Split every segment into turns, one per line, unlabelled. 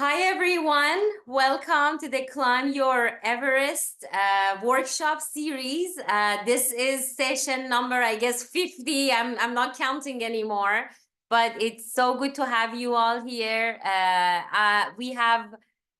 Hi, everyone. Welcome to the Climb Your Everest workshop series. This is session number, I guess, 50. I'm not counting anymore, but it's so good to have you all here. We have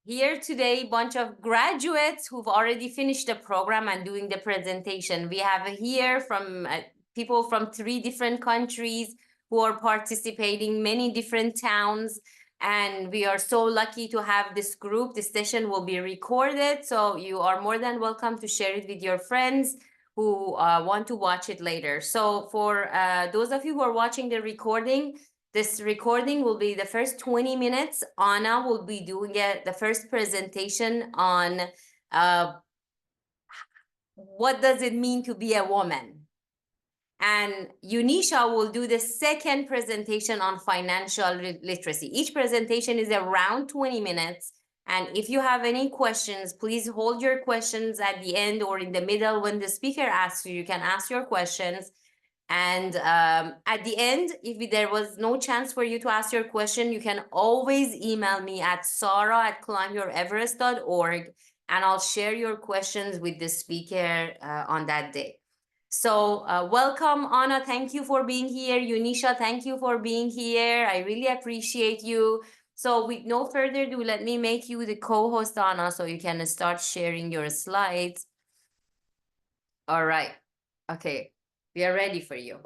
here today a bunch of graduates who've already finished the program and doing the presentation. We have here from people from 3 different countries who are participating, many different towns. And we are so lucky to have this group. This session will be recorded, so you are more than welcome to share it with your friends who want to watch it later. So for those of you who are watching the recording, this recording will be the first 20 minutes. Anna will be doing the first presentation on what does it mean to be a woman. And Unisha will do the second presentation on financial literacy. Each presentation is around 20 minutes. And if you have any questions, please hold your questions at the end or in the middle. When the speaker asks you, you can ask your questions. And at the end, if there was no chance for you to ask your question, you can always email me at sarah@climbyoureverest.org, and I'll share your questions with the speaker on that day. So welcome, Anna. Thank you for being here. Unisha, thank you for being here. I really appreciate you. So with no further ado, let me make you the co-host, Anna, so you can start sharing your slides. All right. Okay. We are ready for you.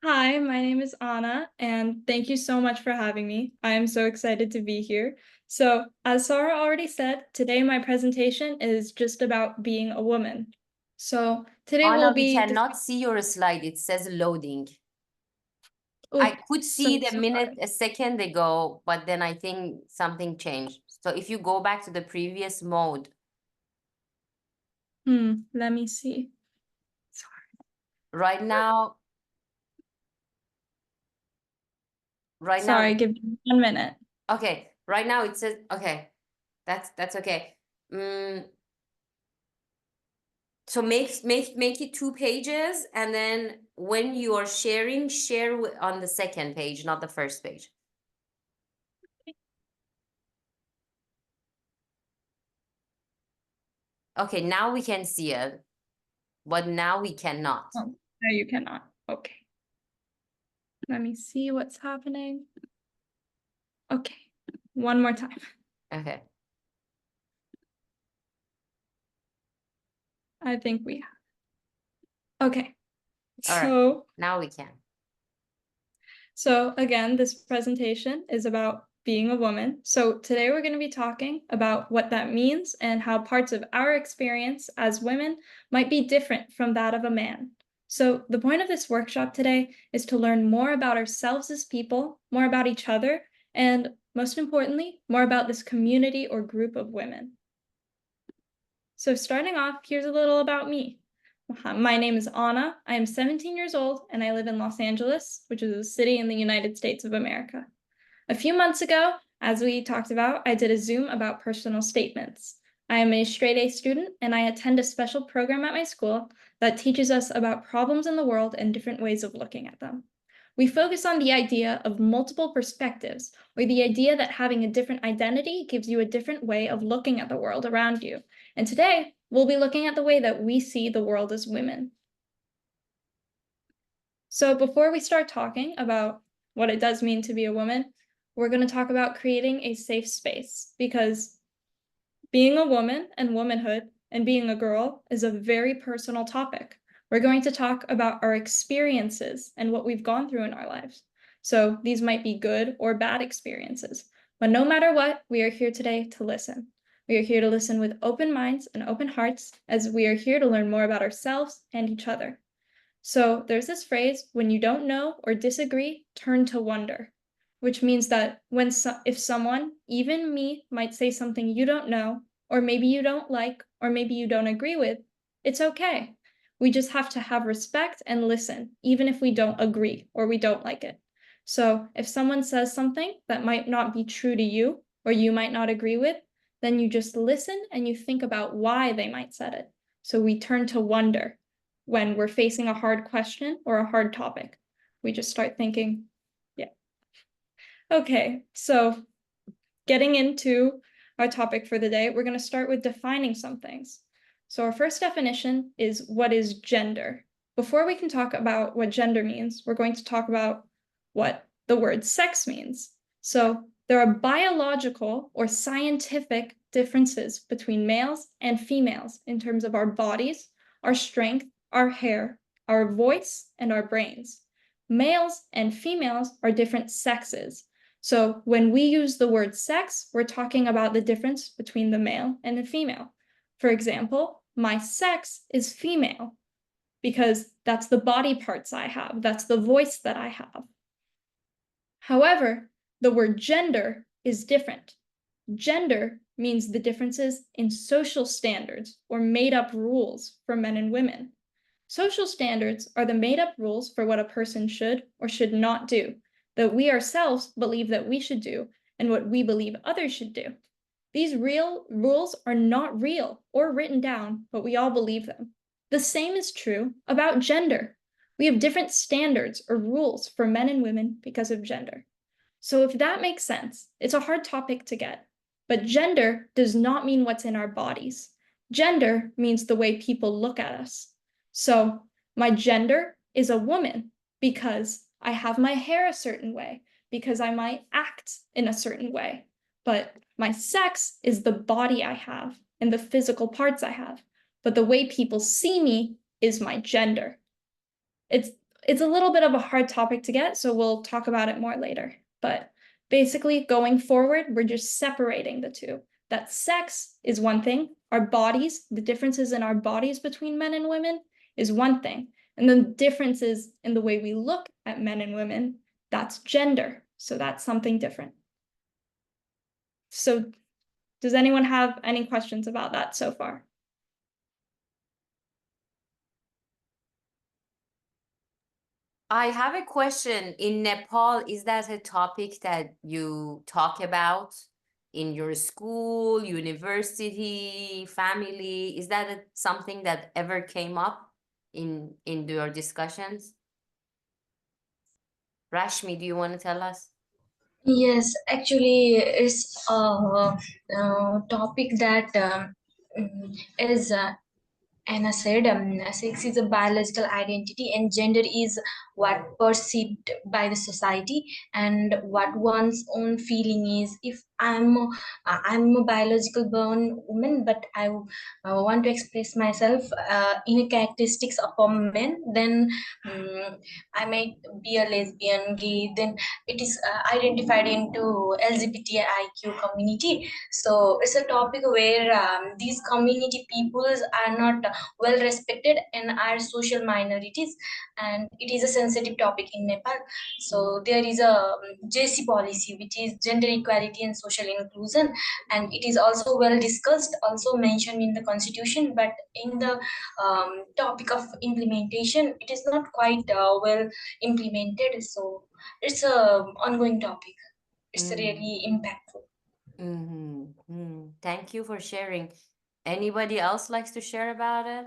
Hi, my name is Anna, and thank you so much for having me. I am so excited to be here. So, as Sarah already said, today my presentation is just about being a woman. So, today
Anna,
we'll
we
be...
cannot see your slide. It says loading.
Ooh,
I could see the
so
minute
sorry.
a second ago, but then I think something changed. So if you go back to the previous mode.
Let me see. Sorry.
Right now.
Sorry, give me 1 minute.
Okay, right now it says, okay, that's okay. So make it 2 pages, and then when you are sharing, share on the second page, not the first page. Okay, now we can see it, but now we cannot.
Oh, no, you cannot. Okay. Let me see what's happening. Okay, one more time.
Okay.
I think we have. Okay.
All right.
So
Now we can.
So again, this presentation is about being a woman. So today we're going to be talking about what that means and how parts of our experience as women might be different from that of a man. So the point of this workshop today is to learn more about ourselves as people, more about each other, and most importantly, more about this community or group of women. So starting off, here's a little about me. My name is Anna. I am 17 years old, and I live in Los Angeles, which is a city in the United States of America. A few months ago, as we talked about, I did a Zoom about personal statements. I am a straight A student, and I attend a special program at my school that teaches us about problems in the world and different ways of looking at them. We focus on the idea of multiple perspectives, or the idea that having a different identity gives you a different way of looking at the world around you. And today, we'll be looking at the way that we see the world as women. So before we start talking about what it does mean to be a woman, we're going to talk about creating a safe space, because being a woman and womanhood and being a girl is a very personal topic. We're going to talk about our experiences and what we've gone through in our lives. So these might be good or bad experiences, but no matter what, we are here today to listen. We are here to listen with open minds and open hearts, as we are here to learn more about ourselves and each other. So there's this phrase, when you don't know or disagree, turn to wonder, which means that if someone, even me, might say something you don't know, or maybe you don't like, or maybe you don't agree with, it's okay. We just have to have respect and listen, even if we don't agree or we don't like it. So if someone says something that might not be true to you, or you might not agree with, then you just listen and you think about why they might said it. So we turn to wonder. when we're facing a hard question or a hard topic. We just start thinking, yeah. Okay, so getting into our topic for the day, we're going to start with defining some things. So our first definition is what is gender. Before we can talk about what gender means, we're going to talk about what the word sex means. So there are biological or scientific differences between males and females in terms of our bodies, our strength, our hair, our voice, and our brains. Males and females are different sexes. So when we use the word sex, we're talking about the difference between the male and the female. For example, my sex is female because that's the body parts I have, that's the voice that I have. However, the word gender is different. Gender means the differences in social standards or made-up rules for men and women. Social standards are the made-up rules for what a person should or should not do, that we ourselves believe that we should do and what we believe others should do. These real rules are not real or written down, but we all believe them. The same is true about gender. We have different standards or rules for men and women because of gender. So if that makes sense, it's a hard topic to get. But gender does not mean what's in our bodies. Gender means the way people look at us. So my gender is a woman because I have my hair a certain way, because I might act in a certain way. But my sex is the body I have and the physical parts I have. But the way people see me is my gender. It's a little bit of a hard topic to get, so we'll talk about it more later. But basically, going forward, we're just separating the two. That sex is one thing, our bodies, the differences in our bodies between men and women is one thing. And then differences in the way we look at men and women, that's gender. So that's something different. So does anyone have any questions about that so far?
I have a question. In Nepal, is that a topic that you talk about in your school, university, family? Is that something that ever came up in your discussions? Rashmi, do you want to tell us?
Yes, actually, it's a topic that is Anna said, sex is a biological identity, and gender is what perceived by the society and what one's own feeling is. If I'm a biological born woman, but I want to express myself in a characteristics of a man, then I might be a lesbian, gay. Then it is identified into LGBTIQ community. So it's a topic where these community peoples are not well respected and are social minorities, and it is a sensitive topic in Nepal. So there is a JC policy, which is gender equality and social inclusion, and it is also well discussed, also mentioned in the constitution, but in the topic of implementation, it is not quite well implemented. So it's a ongoing topic. It's
Mm.
really impactful.
Thank you for sharing. Anybody else likes to share about it?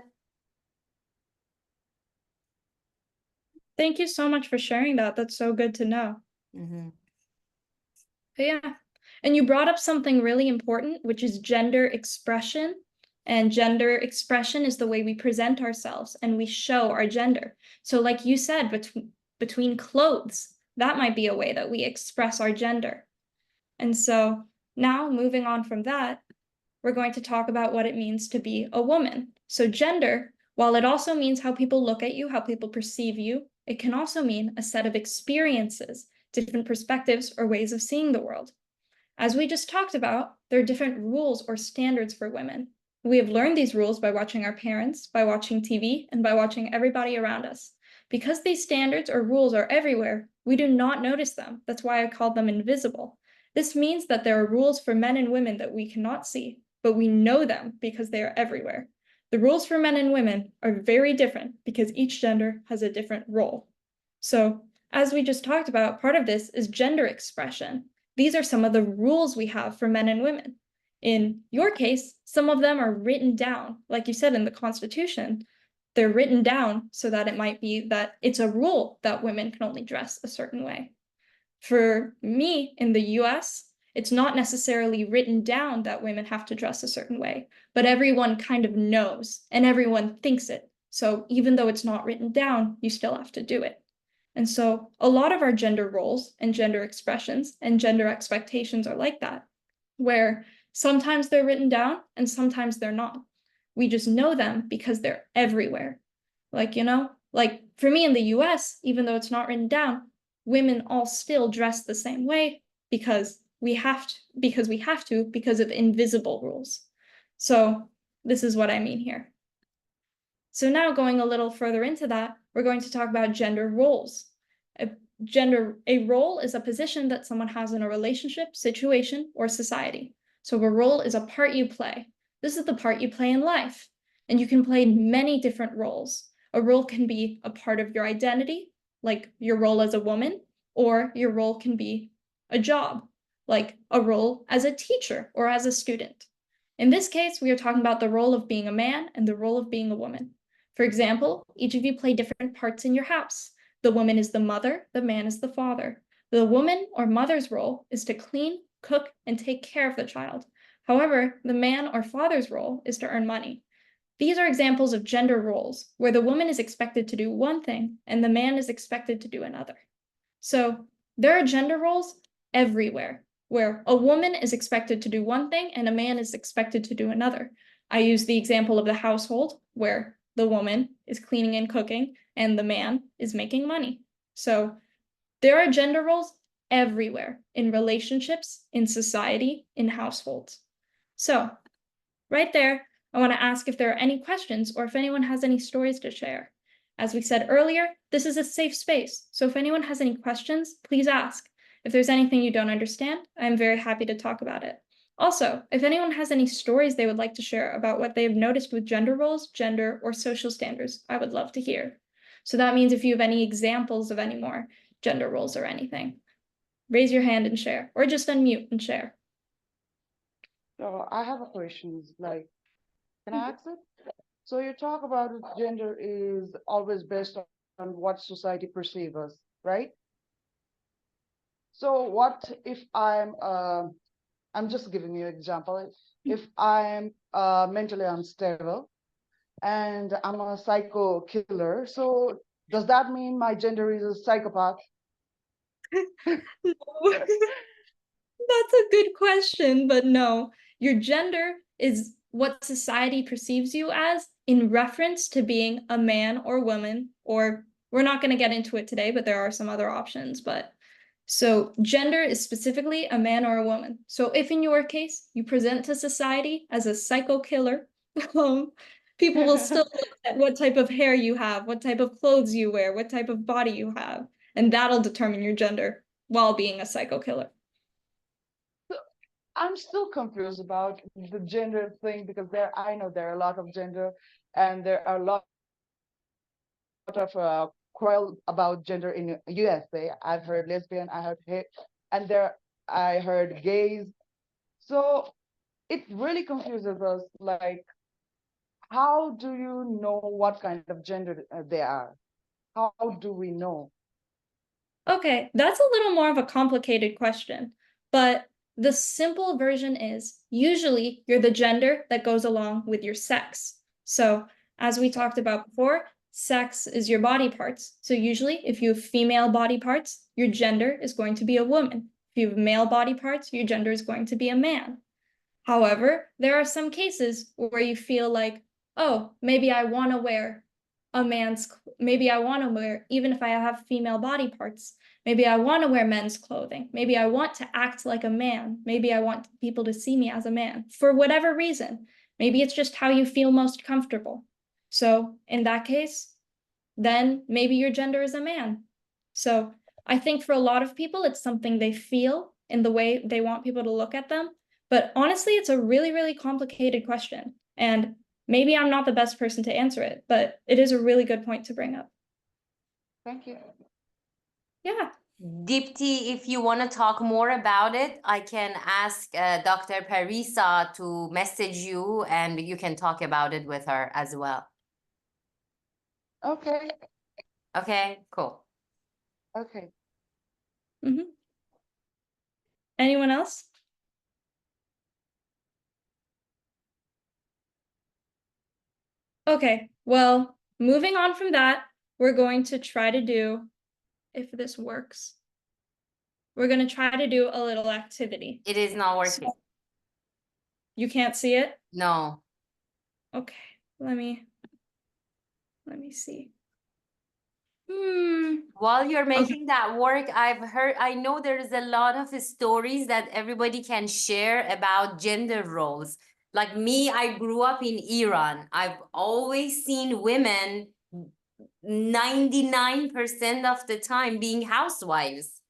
Thank you so much for sharing that. That's so good to know.
Mm-hmm.
But yeah. And you brought up something really important, which is gender expression. And gender expression is the way we present ourselves and we show our gender. So, like you said, between clothes, that might be a way that we express our gender. And so now moving on from that, we're going to talk about what it means to be a woman. So, gender, while it also means how people look at you, how people perceive you, it can also mean a set of experiences, different perspectives, or ways of seeing the world. As we just talked about, there are different rules or standards for women. We have learned these rules by watching our parents, by watching TV, and by watching everybody around us. Because these standards or rules are everywhere, we do not notice them. That's why I call them invisible. This means that there are rules for men and women that we cannot see, but we know them because they are everywhere. The rules for men and women are very different because each gender has a different role. So, as we just talked about, part of this is gender expression. These are some of the rules we have for men and women. In your case, some of them are written down, like you said in the Constitution, they're written down so that it might be that it's a rule that women can only dress a certain way. For me in the US, it's not necessarily written down that women have to dress a certain way, but everyone kind of knows and everyone thinks it. So even though it's not written down, you still have to do it. And so a lot of our gender roles and gender expressions and gender expectations are like that, where sometimes they're written down and sometimes they're not. We just know them because they're everywhere. Like, like for me in the US, even though it's not written down, women all still dress the same way because we have to because of invisible rules. So this is what I mean here. So now going a little further into that, we're going to talk about gender roles. A role is a position that someone has in a relationship, situation, or society. So a role is a part you play. This is the part you play in life. And you can play many different roles. A role can be a part of your identity, like your role as a woman, or your role can be a job, like a role as a teacher or as a student. In this case, we are talking about the role of being a man and the role of being a woman. For example, each of you play different parts in your house. The woman is the mother, the man is the father. The woman or mother's role is to clean, cook, and take care of the child. However, the man or father's role is to earn money. These are examples of gender roles where the woman is expected to do one thing and the man is expected to do another. So there are gender roles everywhere where a woman is expected to do one thing and a man is expected to do another. I use the example of the household where the woman is cleaning and cooking and the man is making money. So there are gender roles everywhere in relationships, in society, in households. So right there, I want to ask if there are any questions or if anyone has any stories to share. As we said earlier, this is a safe space, so if anyone has any questions, please ask. If there's anything you don't understand, I'm very happy to talk about it. Also, if anyone has any stories they would like to share about what they have noticed with gender roles, gender, or social standards, I would love to hear. So that means if you have any examples of any more gender roles or anything, raise your hand and share, or just unmute and share.
So I have a question. Like, can I ask it? So you talk about gender is always based on what society perceives us, right? So what if I'm just giving you an example. If I'm mentally unstable and I'm a psycho killer, so does that mean my gender is a psychopath?
That's a good question, but no. Your gender is what society perceives you as in reference to being a man or woman, or we're not going to get into it today, but there are some other options. But so gender is specifically a man or a woman. So if in your case you present to society as a psycho killer, people will still look at what type of hair you have, what type of clothes you wear, what type of body you have, and that'll determine your gender while being a psycho killer.
I'm still confused about the gender thing because I know there are a lot of gender and there are a lot of quarrel about gender in USA. I've heard lesbian, I heard hate, and I heard gays. So it really confuses us. Like, how do you know what kind of gender they are? How do we know?
Okay, that's a little more of a complicated question, but the simple version is usually you're the gender that goes along with your sex. So, as we talked about before, sex is your body parts. So, usually, if you have female body parts, your gender is going to be a woman. If you have male body parts, your gender is going to be a man. However, there are some cases where you feel like, oh, maybe I want to wear maybe I want to wear, even if I have female body parts, maybe I want to wear men's clothing. Maybe I want to act like a man. Maybe I want people to see me as a man for whatever reason. Maybe it's just how you feel most comfortable. So in that case, then maybe your gender is a man. So I think for a lot of people, it's something they feel in the way they want people to look at them. But honestly, it's a really, really complicated question. And maybe I'm not the best person to answer it, but it is a really good point to bring up.
Thank you.
Yeah.
Dipti, if you want to talk more about it, I can ask Dr. Parisa to message you and you can talk about it with her as well.
Okay.
Okay, cool.
Okay.
Mm-hmm. Anyone else? Okay, well, moving on from that, we're going to try to do, if this works, we're going to try to do a little activity.
It is not working.
You can't see it?
No.
Okay, let me see.
While you're
Okay.
making that work, I know there's a lot of stories that everybody can share about gender roles. Like me, I grew up in Iran. I've always seen women 99% of the time being housewives.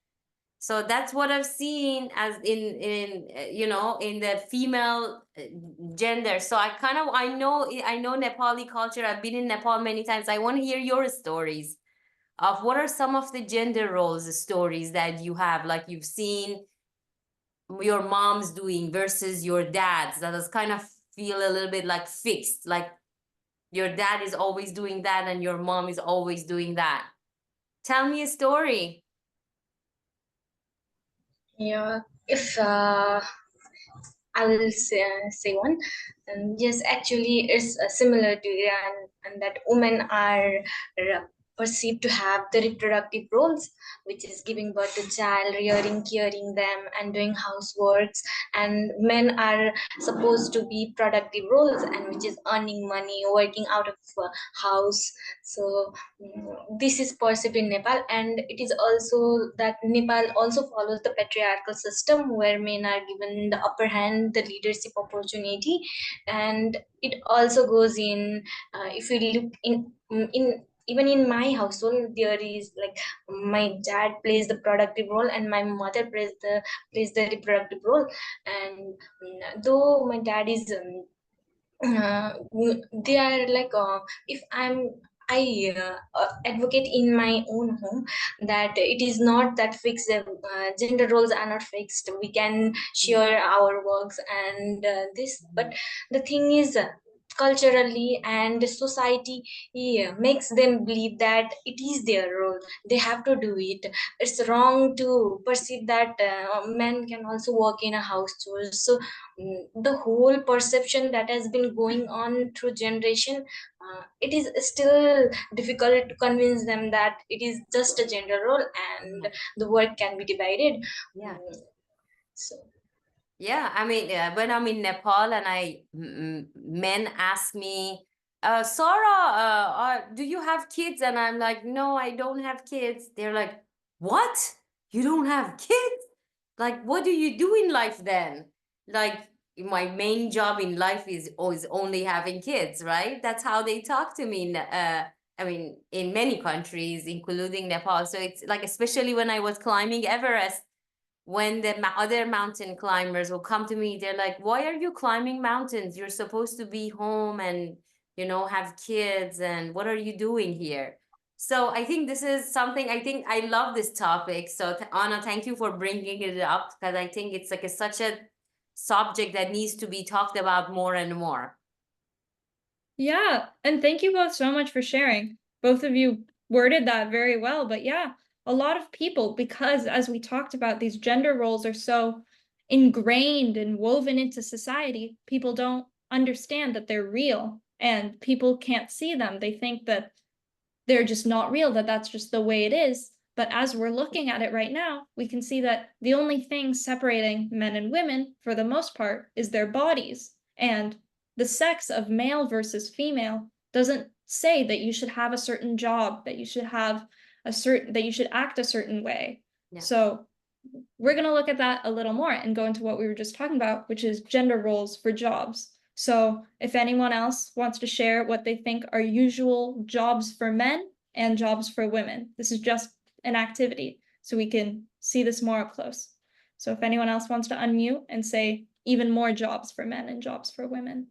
So that's what I've seen as in the female gender. So I know Nepali culture. I've been in Nepal many times. I want to hear your stories of what are some of the gender roles stories that you have, like you've seen your mom's doing versus your dad's, that is kind of feel a little bit like fixed, like your dad is always doing that and your mom is always doing that. Tell me a story.
Yeah, if I will say one. Yes, actually, it's similar to Iran, and that women are perceived to have the reproductive roles, which is giving birth to child, rearing, caring them, and doing houseworks. And men are supposed to be productive roles, and which is earning money, working out of house. So this is perceived in Nepal, and it is also that Nepal also follows the patriarchal system where men are given the upper hand, the leadership opportunity, and it also goes in. If you look in even in my household, there is like my dad plays the productive role and my mother plays the reproductive role. And though my dad is they are like if I advocate in my own home that it is not that fixed. Gender roles are not fixed. We can share our works and this, but the thing is. Culturally and society, yeah, makes them believe that it is their role, they have to do it. It's wrong to perceive that men can also work in a house chores. So the whole perception that has been going on through generation, it is still difficult to convince them that it is just a gender role and the work can be divided.
Yeah.
So
Yeah, I mean, when I'm in Nepal and men ask me, Sarah, do you have kids? And I'm like, no, I don't have kids. They're like, what? You don't have kids? Like, what do you do in life then? Like, my main job in life is always only having kids, right? That's how they talk to me. I mean, in many countries, including Nepal. So it's like, especially when I was climbing Everest, when the other mountain climbers will come to me, they're like, why are you climbing mountains? You're supposed to be home and, have kids. And what are you doing here? So I think this is something, I think I love this topic. So Anna, thank you for bringing it up, because I think it's like such a subject that needs to be talked about more and more.
Yeah, and thank you both so much for sharing. Both of you worded that very well, but yeah, a lot of people, because as we talked about, these gender roles are so ingrained and woven into society, people don't understand that they're real and people can't see them. They think that they're just not real, that that's just the way it is. But as we're looking at it right now, we can see that the only thing separating men and women, for the most part, is their bodies. And the sex of male versus female doesn't say that you should have a certain job, that you should have that you should act a certain way.
Yeah.
So we're going to look at that a little more and go into what we were just talking about, which is gender roles for jobs. So if anyone else wants to share what they think are usual jobs for men and jobs for women, this is just an activity, so we can see this more up close. So if anyone else wants to unmute and say even more jobs for men and jobs for women.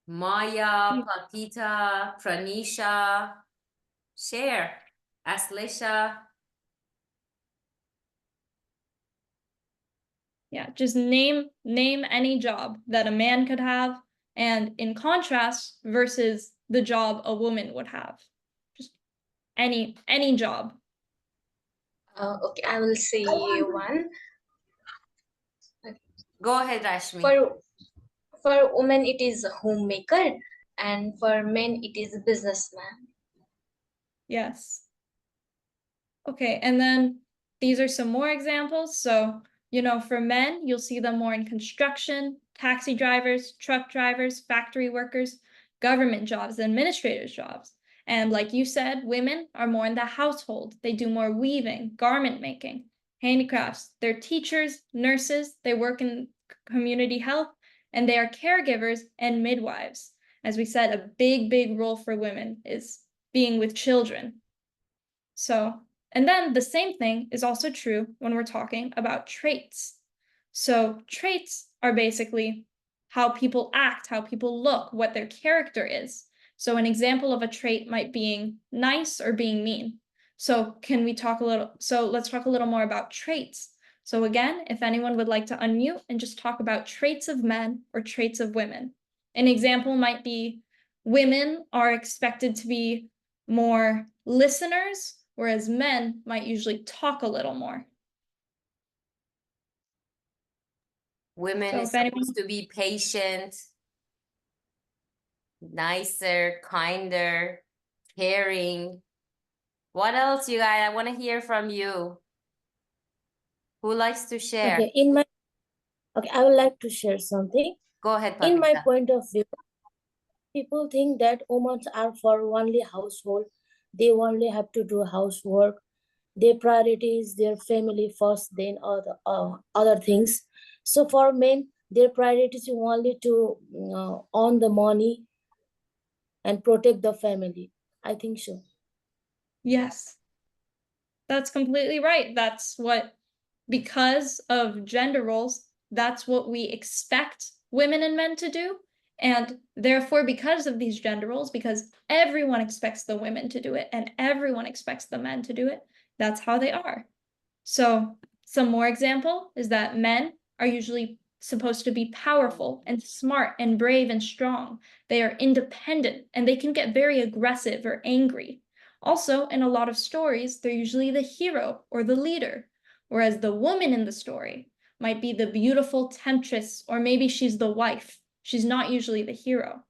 Maya, Papita, Pranisha, share, Aslesha.
Yeah, just name any job that a man could have, and in contrast versus the job a woman would have. Just any job.
Okay, I will say one.
Go ahead, Rashmi.
For women, it is a homemaker, and for men, it is a businessman.
Yes. Okay, and then these are some more examples. So, for men, you'll see them more in construction, taxi drivers, truck drivers, factory workers, government jobs, administrators' jobs. And like you said, women are more in the household. They do more weaving, garment making, handicrafts. They're teachers, nurses, they work in community health, and they are caregivers and midwives. As we said, a big role for women is being with children. So, and then the same thing is also true when we're talking about traits. So traits are basically how people act, how people look, what their character is. So an example of a trait might being nice or being mean. So let's talk a little more about traits. So again, if anyone would like to unmute and just talk about traits of men or traits of women. An example might be women are expected to be more listeners, whereas men might usually talk a little more.
Women
So
is supposed to be patient, nicer, kinder, caring. What else, you guys? I want to hear from you. Who likes to share?
Okay, I would like to share something.
Go ahead,
In my
Pavita.
point of view, people think that women are for only household. They only have to do housework. Their priority is their family first, then other things. So for men, their priority is only to earn the money and protect the family. I think so.
Yes, that's completely right. Because of gender roles, that's what we expect women and men to do. And therefore, because of these gender roles, because everyone expects the women to do it and everyone expects the men to do it, that's how they are. So some more example is that men are usually supposed to be powerful and smart and brave and strong. They are independent and they can get very aggressive or angry. Also, in a lot of stories, they're usually the hero or the leader, whereas the woman in the story might be the beautiful temptress, or maybe she's the wife. She's not usually the hero.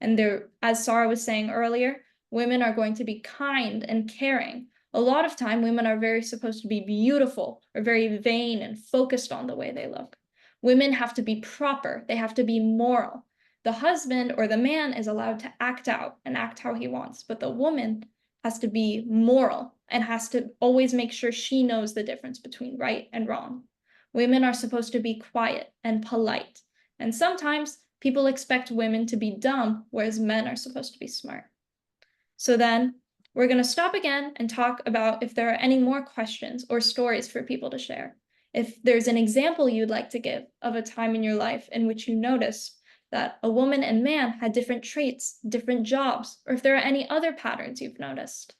And as Sarah was saying earlier, women are going to be kind and caring. A lot of time, women are very supposed to be beautiful or very vain and focused on the way they look. Women have to be proper. They have to be moral. The husband or the man is allowed to act out and act how he wants, but the woman has to be moral and has to always make sure she knows the difference between right and wrong. Women are supposed to be quiet and polite. And sometimes people expect women to be dumb, whereas men are supposed to be smart. So then we're going to stop again and talk about if there are any more questions or stories for people to share. If there's an example you'd like to give of a time in your life in which you noticed that a woman and man had different traits, different jobs, or if there are any other patterns you've noticed.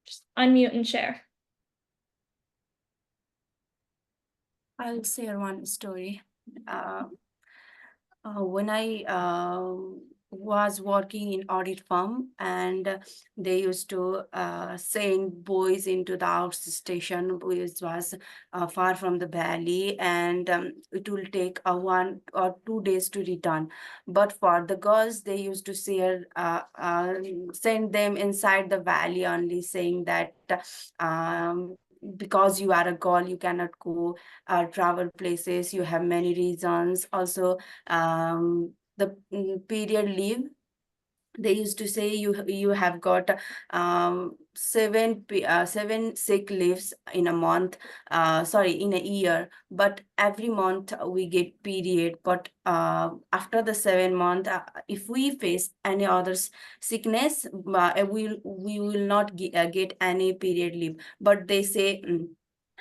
Just unmute and share.
I'll share one story. When I was working in audit firm, and they used to send boys into the outstation, which was far from the valley, and it will take 1 or 2 days to return. But for the girls, they used to send them inside the valley only, saying that because you are a girl, you cannot go travel places. You have many reasons. Also, the period leave, they used to say you have got 7 sick leaves in a month, sorry, in a year, but every month we get period. But after the 7 month, if we face any other sickness, we will not get any period leave. But they say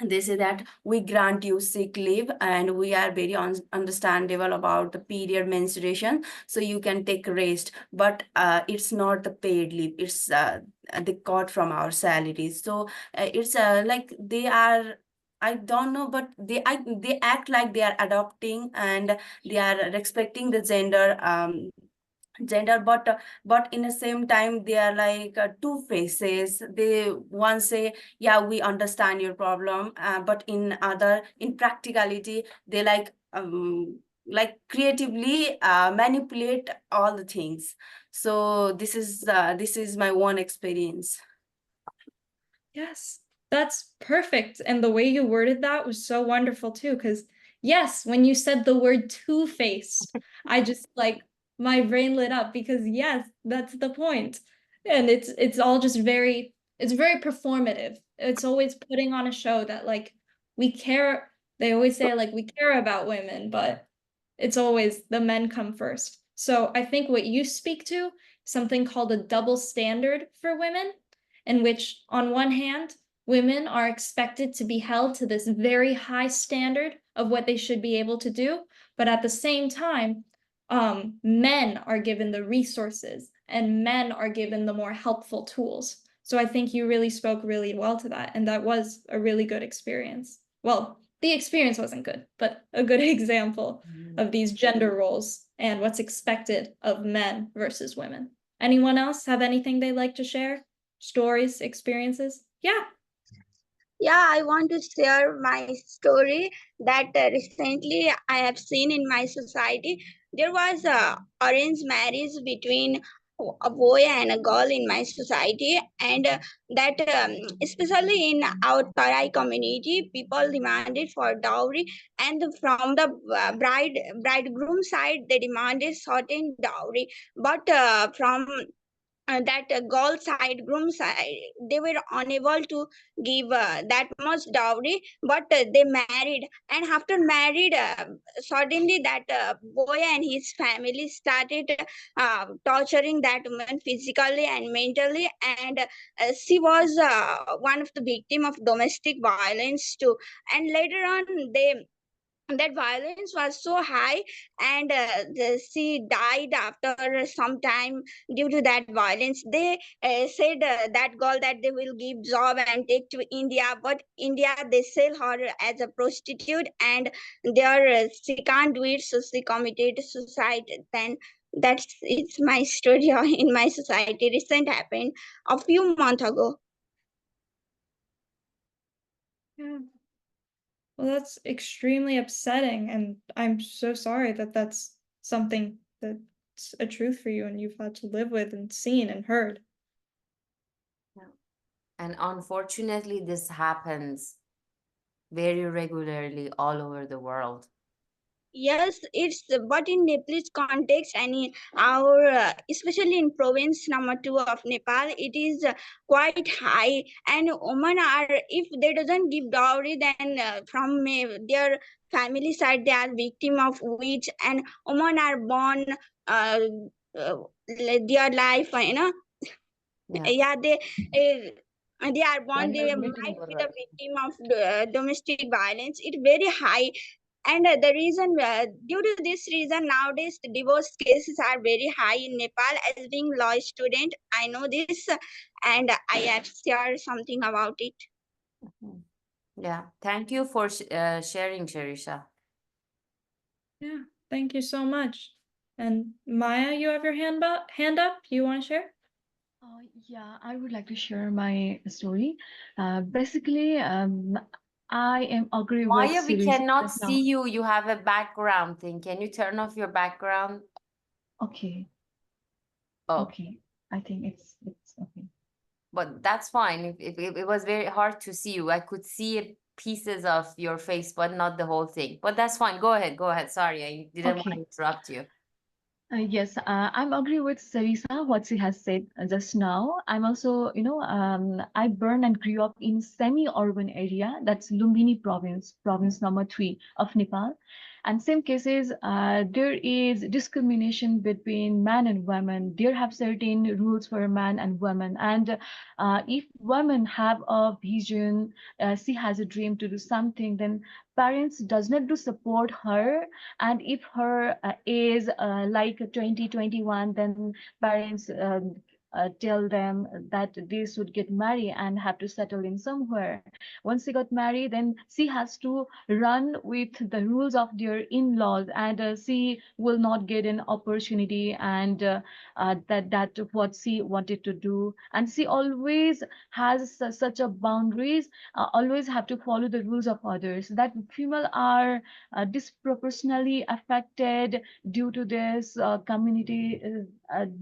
that we grant you sick leave, and we are very understandable about the period menstruation, so you can take rest. But it's not the paid leave, it's they cut from our salaries. So it's like they are I don't know, but they act like they are adopting and they are respecting the gender, but in the same time they are like two faces. They one say, yeah, we understand your problem, but in practicality they like creatively manipulate all the things. So this is my one experience.
Yes, that's perfect. And the way you worded that was so wonderful too, because yes, when you said the word two-faced, I just like my brain lit up because yes, that's the point. And it's all just it's very performative. It's always putting on a show that like we care. They always say like we care about women, but it's always the men come first. So I think what you speak to, something called a double standard for women, in which, on one hand, women are expected to be held to this very high standard of what they should be able to do, but at the same time, men are given the resources and men are given the more helpful tools. So I think you really spoke really well to that, and that was a really good experience. Well, the experience wasn't good, but a good example of these gender roles and what's expected of men versus women. Anyone else have anything they'd like to share? Stories, experiences? Yeah.
Yeah, I want to share my story that recently I have seen in my society. There was a arranged marriage between a boy and a girl in my society, and that especially in our Tarai community, people demanded for dowry, and from the bridegroom side they demanded certain dowry, but from that girl side, groom side, they were unable to give that much dowry, but they married, and after married, suddenly that boy and his family started torturing that woman physically and mentally, and she was one of the victim of domestic violence too. And later on, they that violence was so high, and she died after some time due to that violence. They said that girl that they will give job and take to India, but India they sell her as a prostitute, and there she can't do it, so she committed suicide. Then that's it's my story in my society. Recent happened a few months ago.
Yeah. Well, that's extremely upsetting, and I'm so sorry that that's something that's a truth for you and you've had to live with and seen and heard.
Yeah. And unfortunately, this happens very regularly all over the world.
Yes, it's but in Nepalese context and in our especially in province number two of Nepal, it is quite high. And women are, if they doesn't give dowry, then from their family side they are victim of witch, and women are born uh, uh, their life,
Yeah.
yeah, they are born, they might be the victim of domestic violence. It's very high, and the reason, due to this reason, nowadays the divorce cases are very high in Nepal. As being law student, I know this, and I have shared something about it.
Mhm. Yeah. Thank you for sharing, Sharisha.
Yeah, thank you so much. And Maya, you have your hand up? You want to share?
Yeah, I would like to share my story. Basically, I am agree with
Maya, we
series
cannot
just now.
see you. You have a background thing. Can you turn off your background?
Okay,
Oh,
okay. I think it's okay.
but that's fine. If it was very hard to see you. I could see pieces of your face, but not the whole thing. But that's fine. Go ahead. Go ahead. Sorry, I didn't want to
Okay.
interrupt you.
Yes, I'm agree with Sarisa what she has said just now. I'm also, I born and grew up in semi-urban area. That's Lumbini province, province number 3 of Nepal. And same cases, there is discrimination between man and women. There have certain rules for man and woman. And if women have a vision, she has a dream to do something, then parents does not do support her. And if her age like 2021, then parents tell them that they should get married and have to settle in somewhere. Once they got married, then she has to run with the rules of their in-laws, and she will not get an opportunity, and that what she wanted to do, and she always has such a boundaries, always have to follow the rules of others. That female are disproportionately affected due to this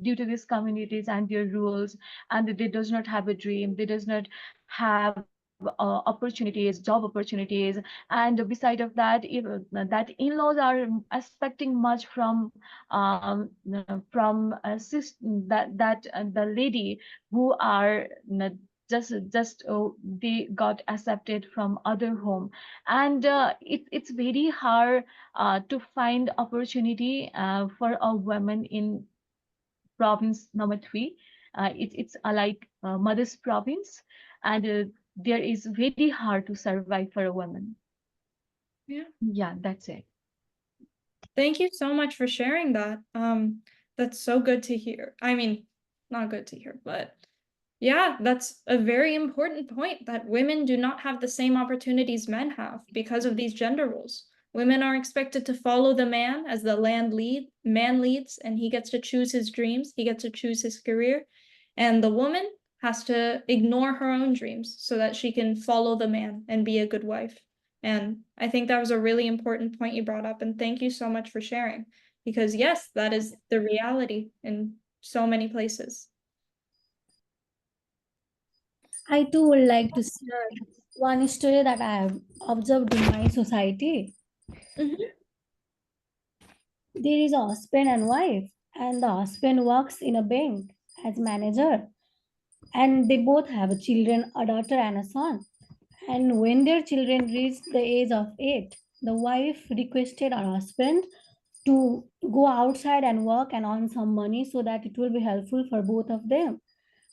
due to these communities and their rules, and they does not have a dream, they does not have opportunities, job opportunities. And beside of that, if that in-laws are expecting much from the lady who are they got accepted from other home, and it's very hard to find opportunity for a woman in province number 3. It's like mother's province, and there is very hard to survive for a woman. Yeah, that's it.
Thank you so much for sharing that. That's so good to hear. I mean, not good to hear, but yeah, that's a very important point, that women do not have the same opportunities men have because of these gender roles. Women are expected to follow the man as the man leads, and he gets to choose his dreams, he gets to choose his career, and the woman has to ignore her own dreams so that she can follow the man and be a good wife. And I think that was a really important point you brought up, and thank you so much for sharing, because yes, that is the reality in so many places.
I too would like to share one story that I have observed in my society.
Mhm.
There is a husband and wife, and the husband works in a bank as manager, and they both have children, a daughter and a son. And when their children reached the age of 8, the wife requested her husband to go outside and work and earn some money so that it will be helpful for both of them.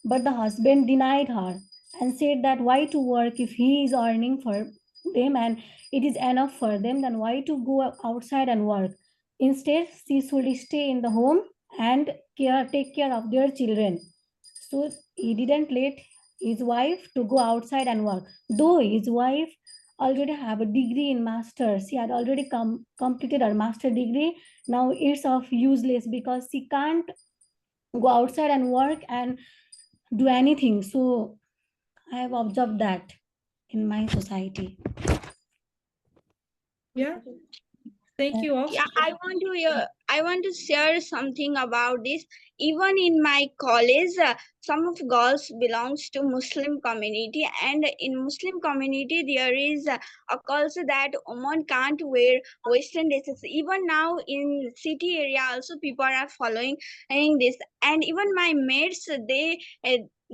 But the husband denied her and said that why to work if he is earning for them and it is enough for them, then why to go outside and work? Instead, she should stay in the home and take care of their children. So he didn't let his wife to go outside and work. Though his wife already have a degree in master, she had already completed her master degree. Now it's of useless because she can't go outside and work and do anything. So I have observed that in my society.
Yeah. Thank you all.
Yeah, I want to share something about this. Even in my college, some of girls belongs to Muslim community, and in Muslim community there is a culture that women can't wear western dresses. Even now in city area also people are following this, and even my mates,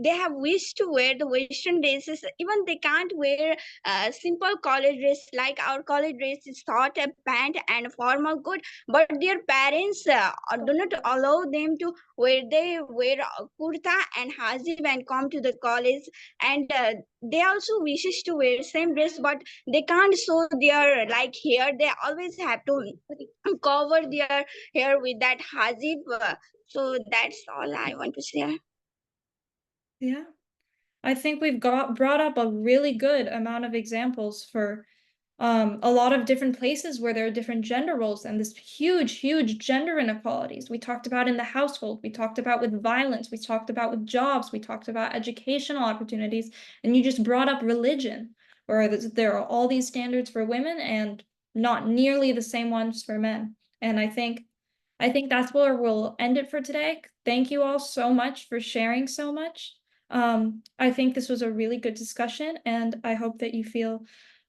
they have wished to wear the western dresses. Even they can't wear simple college dress, like our college dress is short a pant and formal good, but their parents do not allow them to wear. They wear kurta and hajib and come to the college, and they also wishes to wear same dress, but they can't show their like hair. They always have to cover their hair with that hajib. So that's all I want to share.
Yeah. I think we've brought up a really good amount of examples for a lot of different places where there are different gender roles and this huge gender inequalities. We talked about in the household, we talked about with violence, we talked about with jobs, we talked about educational opportunities, and you just brought up religion, where there are all these standards for women and not nearly the same ones for men. And I think that's where we'll end it for today. Thank you all so much for sharing so much. I think this was a really good discussion, and I hope that you feel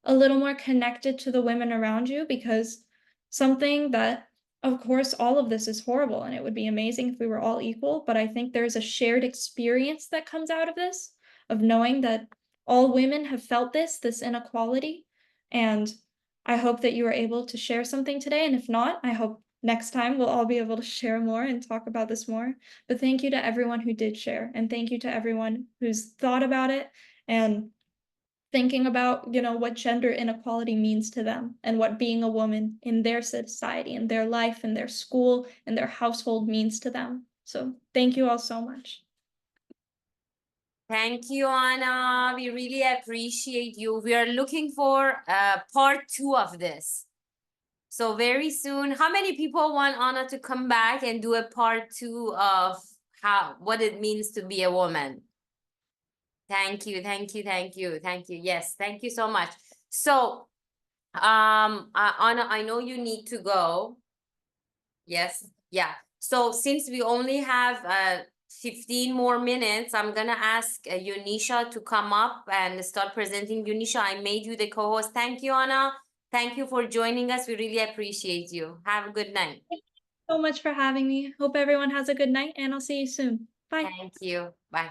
a little more connected to the women around you, because something that, of course, all of this is horrible and it would be amazing if we were all equal, but I think there's a shared experience that comes out of this, of knowing that all women have felt this inequality. And I hope that you were able to share something today. And if not, I hope next time we'll all be able to share more and talk about this more. But thank you to everyone who did share, and thank you to everyone who's thought about it and thinking about, what gender inequality means to them and what being a woman in their society, in their life, in their school, in their household means to them. So thank you all so much.
Thank you, Anna. We really appreciate you. We are looking for part 2 of this. So very soon, how many people want Anna to come back and do a part 2 of what it means to be a woman? Thank you, thank you, thank you, thank you. Yes, thank you so much. So, Anna, I know you need to go. Yes, yeah. So since we only have 15 more minutes, I'm gonna ask Yunisha to come up and start presenting. Yunisha, I made you the co-host. Thank you, Anna. Thank you for joining us. We really appreciate you. Have a good night.
So much for having me. Hope everyone has a good night, and I'll see you soon. Bye.
Thank you. Bye.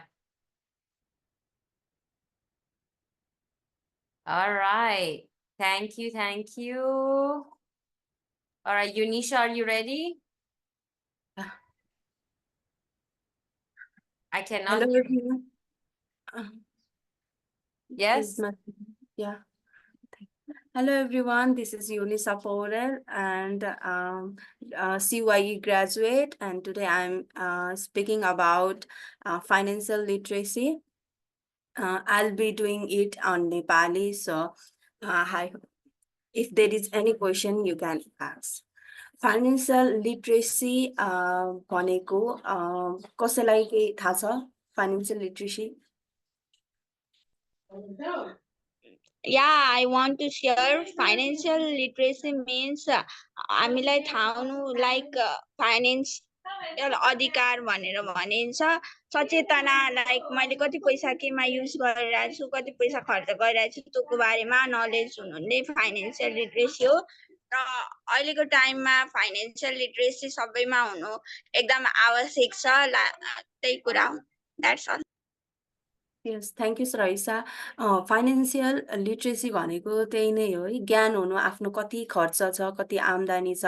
All right. Thank you. Thank you. All right, Yunisha, are you ready? I cannot
Hello,
hear you.
everyone.
Yes?
Yeah. Hello, everyone. This is Yunisa Powell, and CYE graduate, and today I'm speaking about financial literacy. I'll be doing it on Nepali, so if there is any question, you can ask. Financial literacy भनेको कसैलाई केही थाहा छ? Financial literacy.
Yeah, I want to share financial literacy means हामीलाई थाहा हुनु like financial अधिकार भनेर भनिन्छ सचेतना लाइक मैले कति पैसा केमा युज गरिरहेको छु कति पैसा खर्च गरिरहेको छु त्यो बारेमा नलेज हुनु नै फाइनेन्सियल लिटरेसी हो र अहिलेको टाइममा फाइनेन्सियल लिटरेसी सबैमा हुनु एकदम आवश्यक छ त्यही कुरा हो that's all
Yes, thank you, Sraisa. Financial literacy भनेको त्यही नै हो है, ज्ञान हुनु आफ्नो कति खर्च छ, कति आम्दानी छ,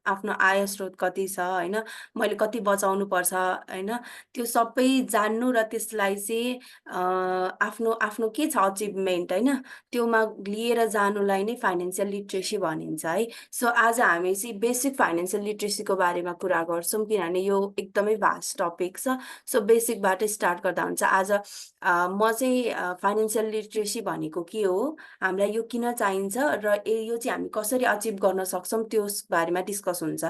आफ्नो आय स्रोत कति छ, होइन, मैले कति बचाउनु पर्छ, होइन, त्यो सबै जान्नु र त्यसलाई चाहिँ आफ्नो आफ्नो के छ अचिभमेन्ट, होइन, त्योमा लिएर जानुलाई नै फाइनेन्सियल लिट्रेसी भनिन्छ है। सो आज हामी चाहिँ बेसिक फाइनेन्सियल लिट्रेसीको बारेमा कुरा गर्छौँ किनभने यो एकदमै भास्ट टपिक छ। सो बेसिकबाट स्टार्ट गर्दा हुन्छ। आज म चाहिँ फाइनेन्सियल लिट्रेसी भनेको के हो, हामीलाई यो किन चाहिन्छ र यो चाहिँ हामी कसरी अचिभ गर्न सक्छौँ त्यो बारेमा डिस्कस हुन्छ।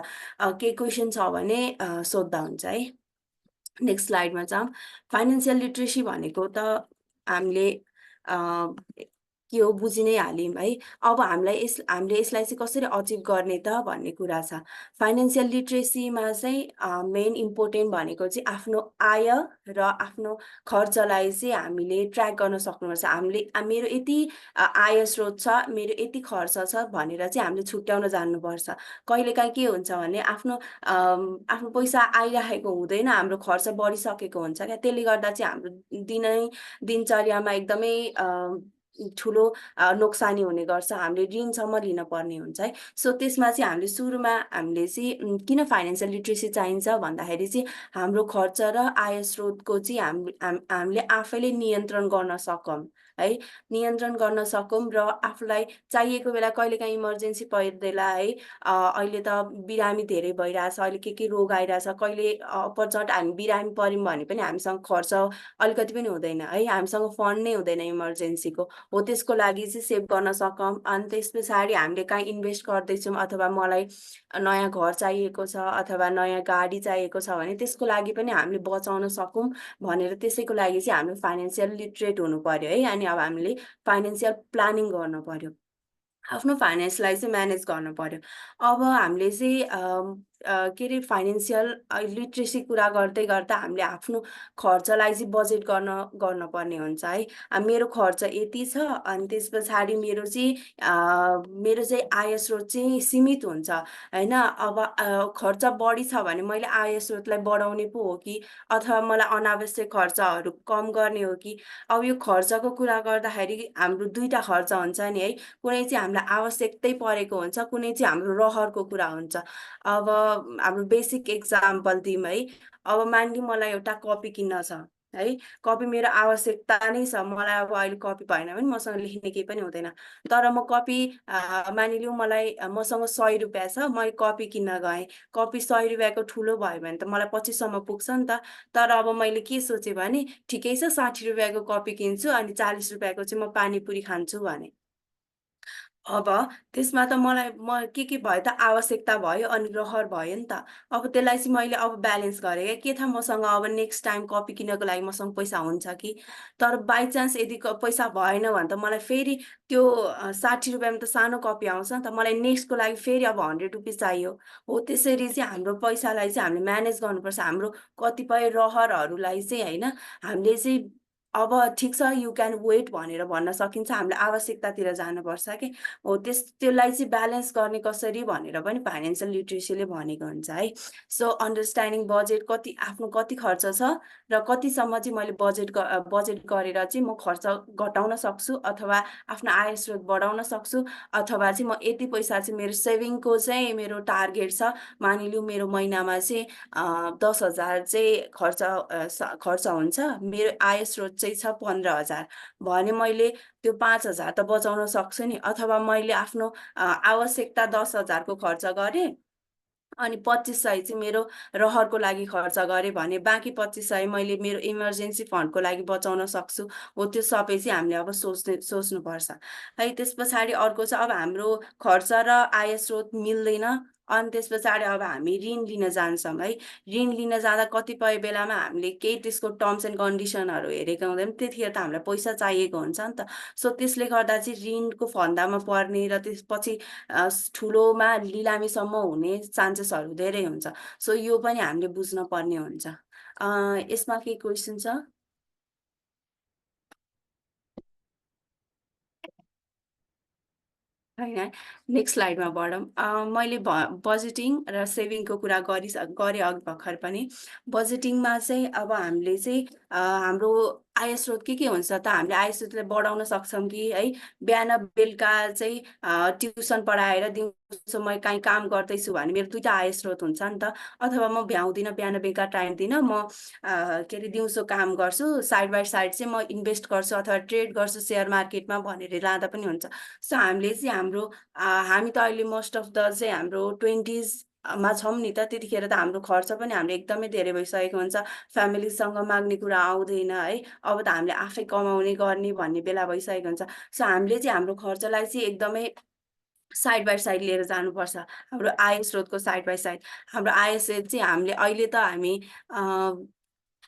केही क्वेसन छ भने सोद्धा हुन्छ है। नेक्स्ट स्लाइडमा जाऊँ। फाइनेन्सियल लिट्रेसी भनेको त हामीले के हो बुझि नै हाल्यौँ है। अब हामीले यसलाई चाहिँ कसरी अचिभ गर्ने त भन्ने कुरा छ। फाइनेन्सियल लिट्रेसीमा चाहिँ मेन इम्पोर्टेन्ट भनेको चाहिँ आफ्नो आय र आफ्नो खर्चलाई चाहिँ हामीले ट्र्याक गर्न सक्नुपर्छ। मेरो यति आय स्रोत छ, मेरो यति खर्च छ भनेर चाहिँ हामीले छुट्याउन जान्नुपर्छ। कहिलेकाहीँ के हुन्छ भने आफ्नो पैसा आइराखेको हुँदैन, हाम्रो खर्च बढिसकेको हुन्छ क्या, त्यसले गर्दा चाहिँ हाम्रो दिनचर्यामा एकदमै ठुलो नोक्सानी हुने गर्छ, हामीले ऋणसम्म लिन पर्ने हुन्छ है। सो त्यसमा चाहिँ हामीले सुरुमा हामीले चाहिँ किन फाइनेन्सियल लिट्रेसी चाहिन्छ भन्दाखेरि चाहिँ हाम्रो खर्च र आय स्रोतको चाहिँ हामीले आफैले नियन्त्रण गर्न सकौँ है, नियन्त्रण गर्न सकौँ र आफूलाई चाहिएको बेला कहिलेकाहीँ इमर्जेन्सी पर्देला है। अहिले त बिरामी धेरै भइरहेछ, अहिले के रोग आइरहेछ, कहिले अपरचट हामी बिरामी पऱ्यौँ भने पनि हामीसँग खर्च अलिकति पनि हुँदैन है, हामीसँग फन्ड नै हुँदैन इमर्जेन्सीको, हो त्यसको लागि चाहिँ सेभ गर्न सकौँ। अनि त्यस पछाडि हामीले कहीँ इन्भेस्ट गर्दैछौँ अथवा मलाई नयाँ घर चाहिएको छ अथवा नयाँ गाडी चाहिएको छ भने त्यसको लागि पनि हामीले बचाउन सकौँ भनेर त्यसैको लागि चाहिँ हामीले फाइनेन्सियल लिटरेट हुनु पर्यो है। अनि अब हामीले फाइनेन्सियल प्लानिङ गर्नु पर्यो, आफ्नो फाइनेन्सलाई चाहिँ म्यानेज गर्नु पर्यो। अब हामीले चाहिँ के अरे फाइनेन्सियल लिट्रेसी कुरा गर्दै गर्दा हामीले आफ्नो खर्चलाई चाहिँ बजेट गर्न पर्ने हुन्छ है। मेरो खर्च यति छ अनि त्यस पछाडि मेरो चाहिँ आय स्रोत चाहिँ सीमित हुन्छ होइन। अब खर्च बढी छ भने मैले आय स्रोतलाई बढाउने पो हो कि अथवा मलाई अनावश्यक खर्चहरू कम गर्ने हो कि। अब यो खर्चको कुरा गर्दाखेरि हाम्रो दुईटा खर्च हुन्छ नि है, कुनै चाहिँ हामीलाई आवश्यकतै परेको हुन्छ, कुनै चाहिँ हाम्रो रहरको कुरा हुन्छ। अब हाम्रो बेसिक एक्जाम्पल दिउँ है। अब मानिलिउँ मलाई एउटा कपी किन्न छ है। कपी मेरो आवश्यकता नै छ, मलाई अब अहिले कपी भएन भने मसँग लेख्ने केही पनि हुँदैन। तर म कपी मानिलिउँ मलाई मसँग 100 रुपियाँ छ, मैले कपी किन्न गएँ, कपी 100 रुपियाँको ठुलो भयो भने त मलाई 25 सम्म पुग्छ नि त। तर अब मैले के सोचेँ भने ठिकै छ 60 रुपियाँको कपी किन्छु अनि 40 रुपियाँको चाहिँ म पानीपुरी खान्छु भने। अब त्यसमा त मलाई के भयो त आवश्यकता भयो अनि रहर भयो नि त। अब त्यसलाई चाहिँ मैले अब ब्यालेन्स गरेँ के थाहा मसँग अब नेक्स्ट टाइम कपी किन्नको लागि मसँग पैसा हुन्छ कि। तर बाई चान्स यदि पैसा भएन भने त मलाई फेरि त्यो 60 रुपियाँमा त सानो कपी आउँछ नि त, मलाई नेक्स्टको लागि फेरि अब 100 रुपिस चाहियो। हो त्यसरी चाहिँ हाम्रो पैसालाई चाहिँ हामीले म्यानेज गर्नुपर्छ। हाम्रो कतिपय रहरहरूलाई चाहिँ होइन हामीले चाहिँ अब ठिक छ यु क्यान वेट भनेर भन्न सकिन्छ, हामीले आवश्यकतातिर जानुपर्छ कि। हो त्यसलाई चाहिँ ब्यालेन्स गर्ने कसरी भनेर पनि फाइनेन्सियल लिट्रेसीले भनेको हुन्छ है। सो अन्डरस्ट्यान्डिङ बजेट कति आफ्नो कति खर्च छ र कतिसम्म चाहिँ मैले बजेट गरेर चाहिँ म खर्च घटाउन सक्छु अथवा आफ्नो आय स्रोत बढाउन सक्छु, अथवा चाहिँ म यति पैसा चाहिँ मेरो सेभिङको चाहिँ मेरो टार्गेट छ। मानिलिउँ मेरो महिनामा चाहिँ 10,000 चाहिँ खर्च हुन्छ, मेरो आय स्रोत चाहिँ छ 15,000 भने मैले त्यो 5,000 त बचाउन सक्छु नि। अथवा मैले आफ्नो आवश्यकता 10,000 को खर्च गरेँ अनि 2500 चाहिँ मेरो रहरको लागि खर्च गरेँ भने बाँकी 2500 मैले मेरो इमर्जेन्सी फन्डको लागि बचाउन सक्छु। हो त्यो सबै चाहिँ हामीले अब सोच्नुपर्छ है। त्यस पछाडि अर्को चाहिँ अब हाम्रो खर्च र आय स्रोत मिल्दैन अनि त्यस पछाडि अब हामी ऋण लिन जान्छौँ है। ऋण लिन जाँदा कतिपय बेलामा हामीले केही त्यसको टर्म्स एन्ड कन्डिसनहरू हेरेका हुँदैन, त्यतिखेर त हामीलाई पैसा चाहिएको हुन्छ नि त। सो त्यसले गर्दा चाहिँ ऋणको फन्दामा पर्ने र त्यसपछि ठुलोमा लिलामीसम्म हुने चान्सेसहरू धेरै हुन्छ। सो यो पनि हामीले बुझ्न पर्ने हुन्छ। यसमा केही क्वेसन छ? होइन, नेक्स्ट स्लाइडमा बढौँ। मैले बजेटिङ र सेभिङको कुरा गरेँ अघि भर्खर पनि। बजेटिङमा चाहिँ अब हामीले चाहिँ हाम्रो आय स्रोत के हुन्छ त हामीले आय स्रोतलाई बढाउन सक्छौँ कि है। बिहान बेलुका चाहिँ ट्युसन पढाएर दिउँसो म काहीँ काम गर्दैछु भने मेरो दुईवटा आय स्रोत हुन्छ नि त। अथवा म भ्याउँदिनँ बिहान बेलुका टाइम दिनँ, म के अरे दिउँसो काम गर्छु, साइड बाई साइड चाहिँ म इन्भेस्ट गर्छु अथवा ट्रेड गर्छु सेयर मार्केटमा भनेर लाँदा पनि हुन्छ। सो हामीले चाहिँ हामी त अहिले मोस्ट अफ द चाहिँ हाम्रो 20s मा छौँ नि त, त्यतिखेर त हाम्रो खर्च पनि हाम्रो एकदमै धेरै भइसकेको हुन्छ। फ्यामिलीसँग माग्ने कुरा आउँदैन है। अब त हामीले आफै कमाउने गर्ने भन्ने बेला भइसकेको हुन्छ। सो हामीले चाहिँ हाम्रो खर्चलाई चाहिँ एकदमै साइड बाई साइड लिएर जानुपर्छ। हाम्रो आय स्रोतको साइड बाई साइड हाम्रो आय स्रोत चाहिँ हामीले अहिले त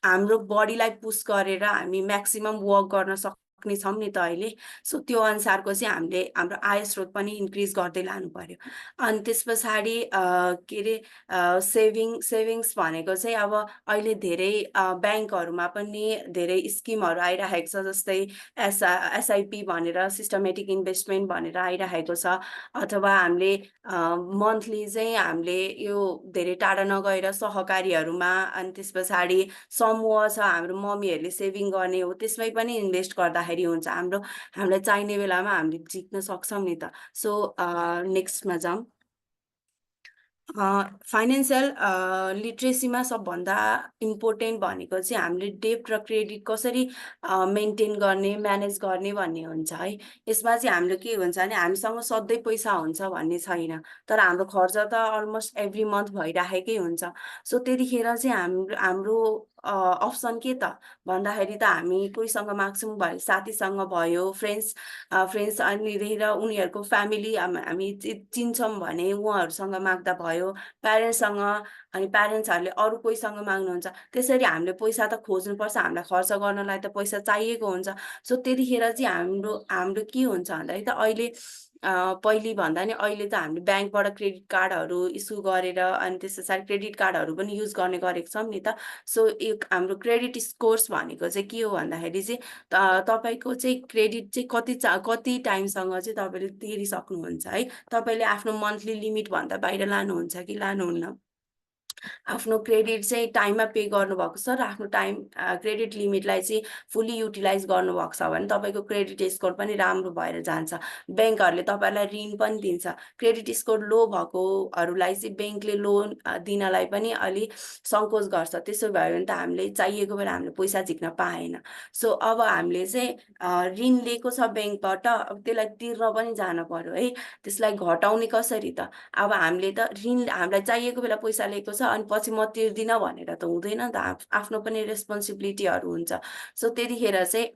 हाम्रो बडीलाई पुस गरेर हामी म्याक्सिमम वर्क गर्न सक्ने छौँ नि त अहिले। सो त्यो अनुसारको चाहिँ हामीले हाम्रो आय स्रोत पनि इन्क्रिज गर्दै लानु पर्यो। अनि त्यस पछाडि के अरे सेभिङ्स भनेको चाहिँ अब अहिले धेरै ब्याङ्कहरूमा पनि धेरै स्किमहरू आइरहेको छ, जस्तै एसआइपी भनेर सिस्टमेटिक इन्भेस्टमेन्ट भनेर आइरहेको छ। अथवा हामीले मन्थली चाहिँ हामीले यो धेरै टाढा नगएर सहकारीहरूमा अनि त्यस पछाडि समूह छ हाम्रो मम्मीहरूले सेभिङ गर्ने हो त्यसमै पनि इन्भेस्ट गर्दाखेरि हुन्छ। हामीलाई चाहिने बेलामा हामीले जित्न सक्छौँ नि त। सो नेक्स्टमा जाउँ। फाइनेन्सियल लिट्रेसीमा सबभन्दा इम्पोर्टेन्ट भनेको चाहिँ हामीले डेब्ट र क्रेडिट कसरी मेन्टेन गर्ने म्यानेज गर्ने भन्ने हुन्छ है। यसमा चाहिँ हाम्रो के हुन्छ भने हामीसँग सधैँ पैसा हुन्छ भन्ने छैन, तर हाम्रो खर्च त अलमोस्ट एभ्री मन्थ भइराखेकै हुन्छ। सो त्यतिखेर चाहिँ हाम्रो अप्सन के त भन्दाखेरि त हामी कोहीसँग माग्छौँ भयो, साथीसँग भयो, फ्रेन्ड्स अनि उनीहरूको फ्यामिली हामी चिन्छौँ भने उहाँहरूसँग माग्दा भयो, प्यारेन्ट्ससँग, अनि प्यारेन्ट्सहरूले अरू कोहीसँग माग्नुहुन्छ। त्यसरी हामीले पैसा त खोज्नुपर्छ, हामीलाई खर्च गर्नलाई त पैसा चाहिएको हुन्छ। सो त्यतिखेर चाहिँ हाम्रो हाम्रो के हुन्छ भन्दाखेरि त अहिले पहिले भन्दा नि अहिले त हामीले ब्याङ्कबाट क्रेडिट कार्डहरू इस्यु गरेर अनि त्यस पछाडि क्रेडिट कार्डहरू पनि युज गर्ने गरेको छौँ नि त। सो हाम्रो क्रेडिट स्कोर्स भनेको चाहिँ के हो भन्दाखेरि चाहिँ तपाईँको चाहिँ क्रेडिट चाहिँ कति टाइमसँग चाहिँ तपाईँले तिरिसक्नुहुन्छ है। तपाईँले आफ्नो मन्थली लिमिट भन्दा बाहिर लानुहुन्छ कि लानुहुन्न। आफ्नो क्रेडिट चाहिँ टाइममा पे गर्नुभएको छ र आफ्नो टाइम क्रेडिट लिमिटलाई चाहिँ फुल्ली युटिलाइज गर्नुभएको छ भने तपाईँको क्रेडिट स्कोर पनि राम्रो भएर जान्छ। ब्याङ्कहरूले तपाईँलाई ऋण पनि दिन्छ। क्रेडिट स्कोर लो भएकोहरूलाई चाहिँ ब्याङ्कले लोन दिनलाई पनि अलि सङ्कोच गर्छ। त्यसो भयो भने त हामीले चाहिएको बेला हामीले पैसा झिक्न पाएन। सो अब हामीले चाहिँ ऋण लिएको छ ब्याङ्कबाट, अब त्यसलाई तिर्न पनि जान पर्यो है। त्यसलाई घटाउने कसरी त? अब हामीले त ऋण हामीलाई चाहिएको बेला पैसा लिएको छ अनि पछि म तिर्दिनँ भनेर त हुँदैन नि त। आफ्नो पनि रेस्पोन्सिबिलिटीहरू हुन्छ। सो त्यतिखेर चाहिँ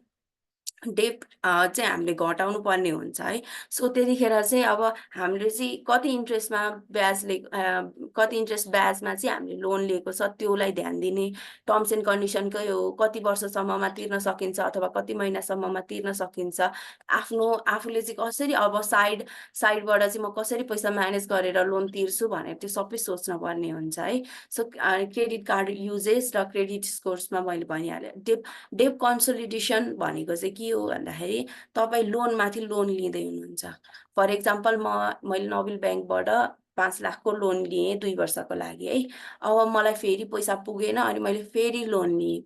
डेट चाहिँ हामीले घटाउनु पर्ने हुन्छ है। सो त्यतिखेर चाहिँ अब हामीले चाहिँ कति इन्ट्रेस्टमा कति इन्ट्रेस्ट ब्याजमा चाहिँ हामीले लोन लिएको छ त्योलाई ध्यान दिने। टर्म्स एन्ड कन्डिसनकै हो, कति वर्षसम्ममा तिर्न सकिन्छ अथवा कति महिनासम्ममा तिर्न सकिन्छ। आफूले चाहिँ कसरी अब साइडबाट चाहिँ म कसरी पैसा म्यानेज गरेर लोन तिर्छु भनेर त्यो सबै सोच्न पर्ने हुन्छ है। सो क्रेडिट कार्ड युजेस र क्रेडिट स्कोर्समा मैले भनिहालेँ। डेप कन्सोलिडेसन भनेको चाहिँ के हो भन्दाखेरि तपाईँ लोनमाथि लोन लिँदै हुनुहुन्छ। फर इक्जाम्पल मैले नोबेल ब्याङ्कबाट 5 लाखको लोन लिएँ 2 वर्षको लागि है। अब मलाई फेरि पैसा पुगेन अनि मैले फेरि लोन लिएँ।